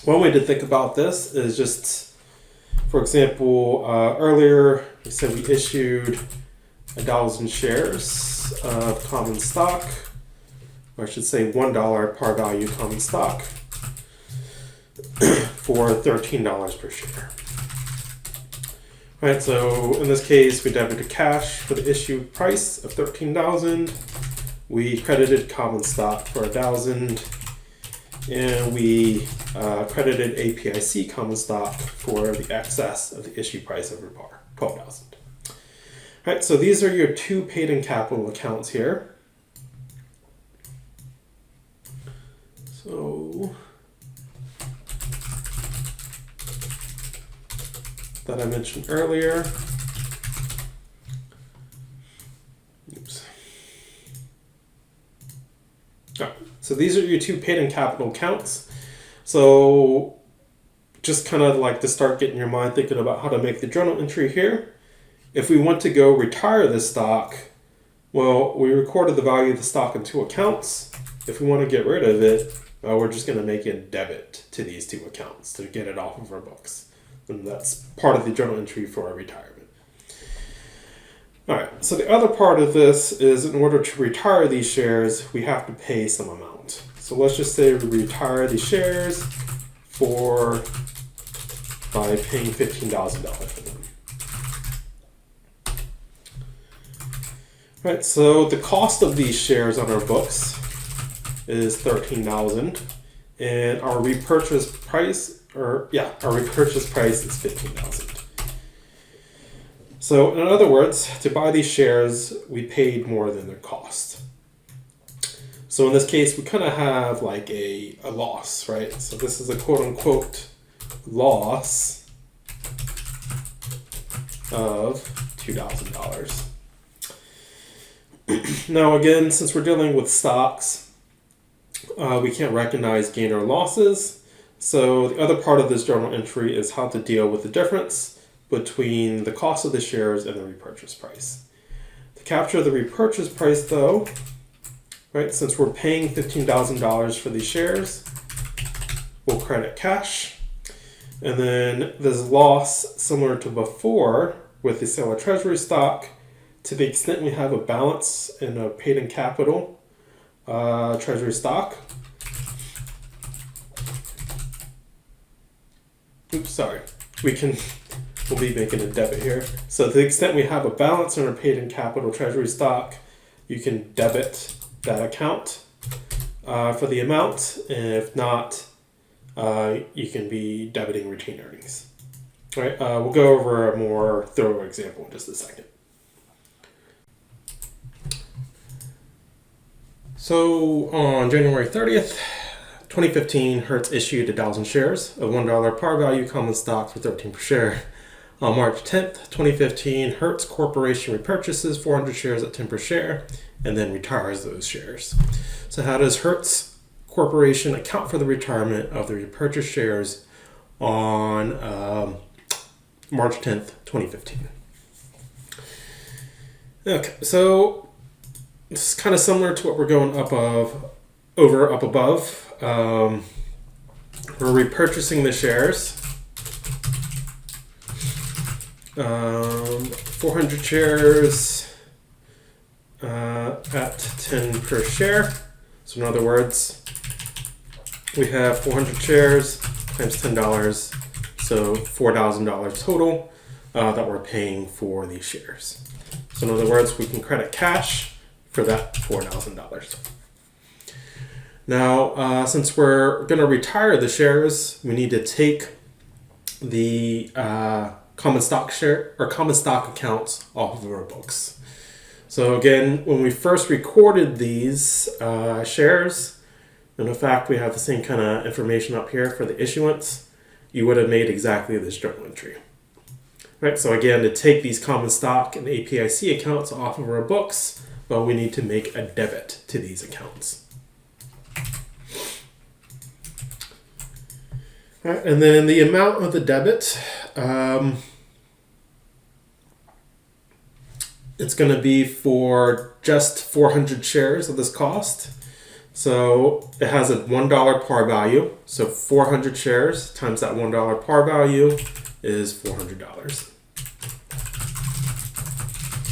one way to think about this is just, for example, earlier we said we issued 1,000 shares of common stock, or I should say $1 par value common stock for $13 per share. All right, so in this case, we debited cash for the issue price of $13,000. We credited common stock for 1,000, and we credited APIC common stock for the excess of the issue price over par, $12,000. All right, so these are your two paid-in capital accounts here. So that I mentioned earlier. Oops. All right, so these are your two paid-in capital accounts. So just kind of like to start getting your mind thinking about how to make the journal entry here. If we want to go retire this stock, well, we recorded the value of the stock in two accounts. If we want to get rid of it, we're just going to make a debit to these two accounts to get it off of our books. And that's part of the journal entry for our retirement. All right, so the other part of this is in order to retire these shares, we have to pay some amount. So let's just say we retire these shares by paying $15,000 for them. All right, so the cost of these shares on our books is $13,000, and our repurchase price is $15,000. So in other words, to buy these shares, we paid more than their cost. So in this case, we kind of have like a loss, right? So this is a quote-unquote loss of $2,000. Now again, since we're dealing with stocks, we can't recognize gain or losses. So the other part of this journal entry is how to deal with the difference between the cost of the shares and the repurchase price. To capture the repurchase price though, right? Since we're paying $15,000 for these shares, we'll credit cash. And then this loss, similar to before with the sale of treasury stock, to the extent we have a balance in a paid-in capital treasury stock. Oops, sorry. We'll be making a debit here. So to the extent we have a balance in our paid-in capital treasury stock, you can debit that account for the amount. And if not, you can be debiting retained earnings. All right, we'll go over a more thorough example in just a second. So on January 30th, 2015, Hertz issued 1,000 shares of $1 par value common stock for $13 per share. On March 10th, 2015, Hertz Corporation repurchases 400 shares at $10 per share and then retires those shares. So how does Hertz Corporation account for the retirement of the repurchased shares on March 10th, 2015? Okay, so this is kind of similar to what we're going up above. We're repurchasing the shares. 400 shares at 10 per share. So in other words, we have 400 shares times $10, so $4,000 total that we're paying for these shares. So in other words, we can credit cash for that $4,000. Now, since we're going to retire the shares, we need to take the common stock share or common stock accounts off of our books. So again, when we first recorded these shares, and in fact we have the same kind of information up here for the issuance, you would have made exactly this journal entry. Right, so again, to take these common stock and APIC accounts off of our books, well, we need to make a debit to these accounts. All right, and then the amount of the debit, it's going to be for just 400 shares of this cost. So it has a $1 par value. So 400 shares times that $1 par value is $400.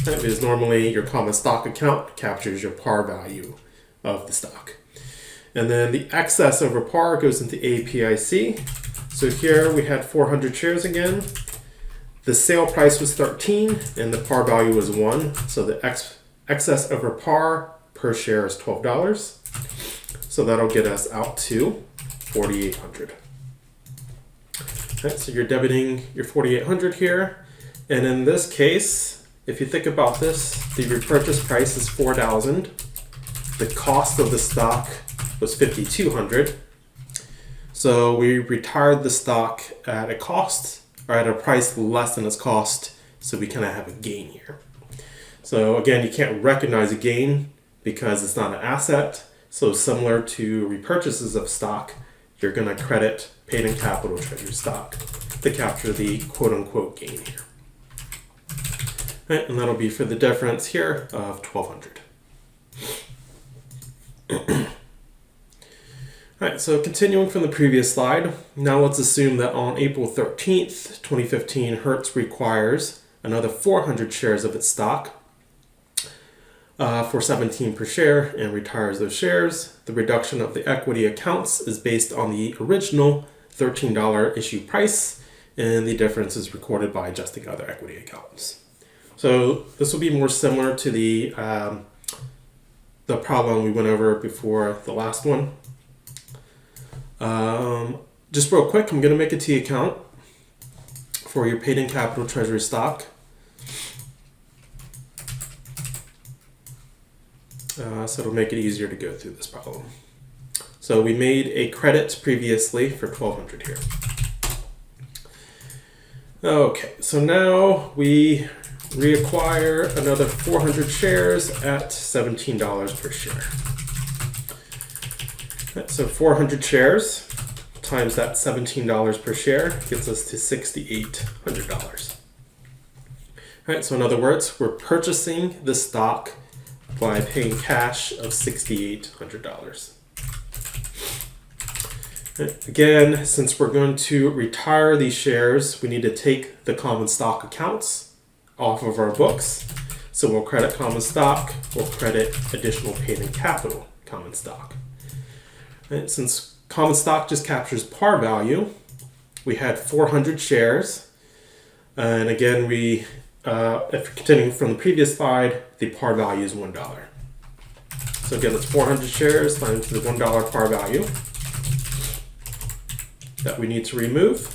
Right, because normally your common stock account captures your par value of the stock. And then the excess over par goes into APIC. So here we had 400 shares again. The sale price was 13 and the par value was 1. So the excess over par per share is $12. So that'll get us out to $4,800. Okay, so you're debiting your $4,800 here. And in this case, if you think about this, the repurchase price is $4,000. The cost of the stock was $5,200. So we retired the stock at a cost or at a price less than its cost, so we kind of have a gain here. So again, you can't recognize a gain because it's not an asset. So similar to repurchases of stock, you're going to credit paid-in capital treasury stock to capture the quote-unquote gain here. Right, and that'll be for the difference here of $1,200. Alright, so continuing from the previous slide, now let's assume that on April 13th, 2015, Hertz requires another 400 shares of its stock for $17 per share and retires those shares. The reduction of the equity accounts is based on the original $13 issue price, and the difference is recorded by adjusting other equity accounts. So this will be more similar to the problem we went over before the last one. Just real quick, I'm going to make a T account for your paid-in capital treasury stock. So it'll make it easier to go through this problem. So we made a credit previously for $1,200 here. Okay, so now we reacquire another 400 shares at $17 per share. Right, so 400 shares times that $17 per share gets us to $6,800. All right, so in other words, we're purchasing the stock by paying cash of $6,800. Again, since we're going to retire these shares, we need to take the common stock accounts off of our books. So we'll credit common stock, we'll credit additional paid-in capital common stock. And since common stock just captures par value, we had 400 shares. And again, if you're continuing from the previous slide, the par value is $1. So again, it's 400 shares times the $1 par value that we need to remove.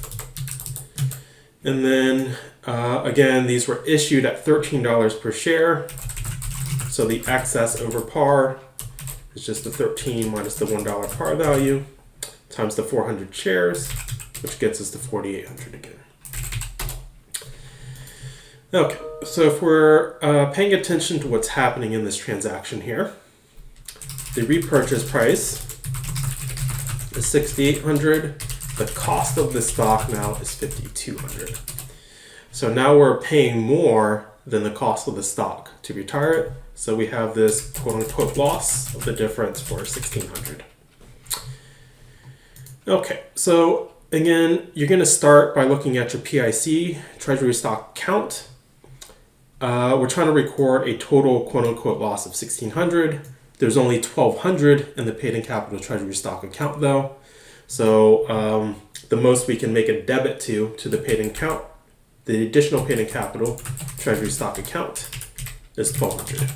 And then again, these were issued at $13 per share. So the excess over par is just the 13 minus the $1 par value times the 400 shares, which gets us to 4,800 again. Okay, so if we're paying attention to what's happening in this transaction here, the repurchase price is $6,800. The cost of the stock now is $5,200. So now we're paying more than the cost of the stock to retire it. So we have this quote-unquote loss of the difference for $1,600. Okay, so again, you're going to start by looking at your PIC, treasury stock count. We're trying to record a total quote-unquote loss of $1,600. There's only $1,200 in the paid-in capital treasury stock account though. So the most we can make a debit to the paid-in account, the additional paid-in capital treasury stock account, is $1,200.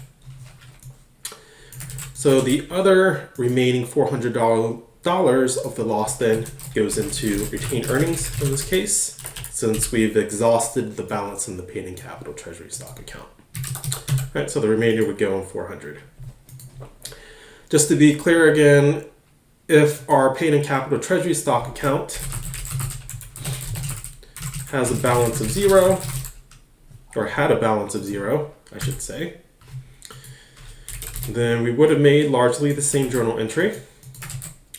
So the other remaining $400 of the loss then goes into retained earnings in this case, since we've exhausted the balance in the paid-in capital treasury stock account. All right, so the remainder would go in $400. Just to be clear again, if our paid-in capital treasury stock account has a balance of 0, or had a balance of 0, I should say, then we would have made largely the same journal entry.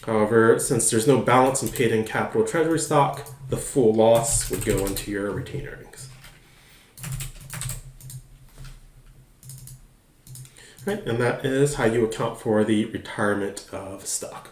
However, since there's no balance in paid-in capital treasury stock, the full loss would go into your retained earnings. Right, and that is how you account for the retirement of stock.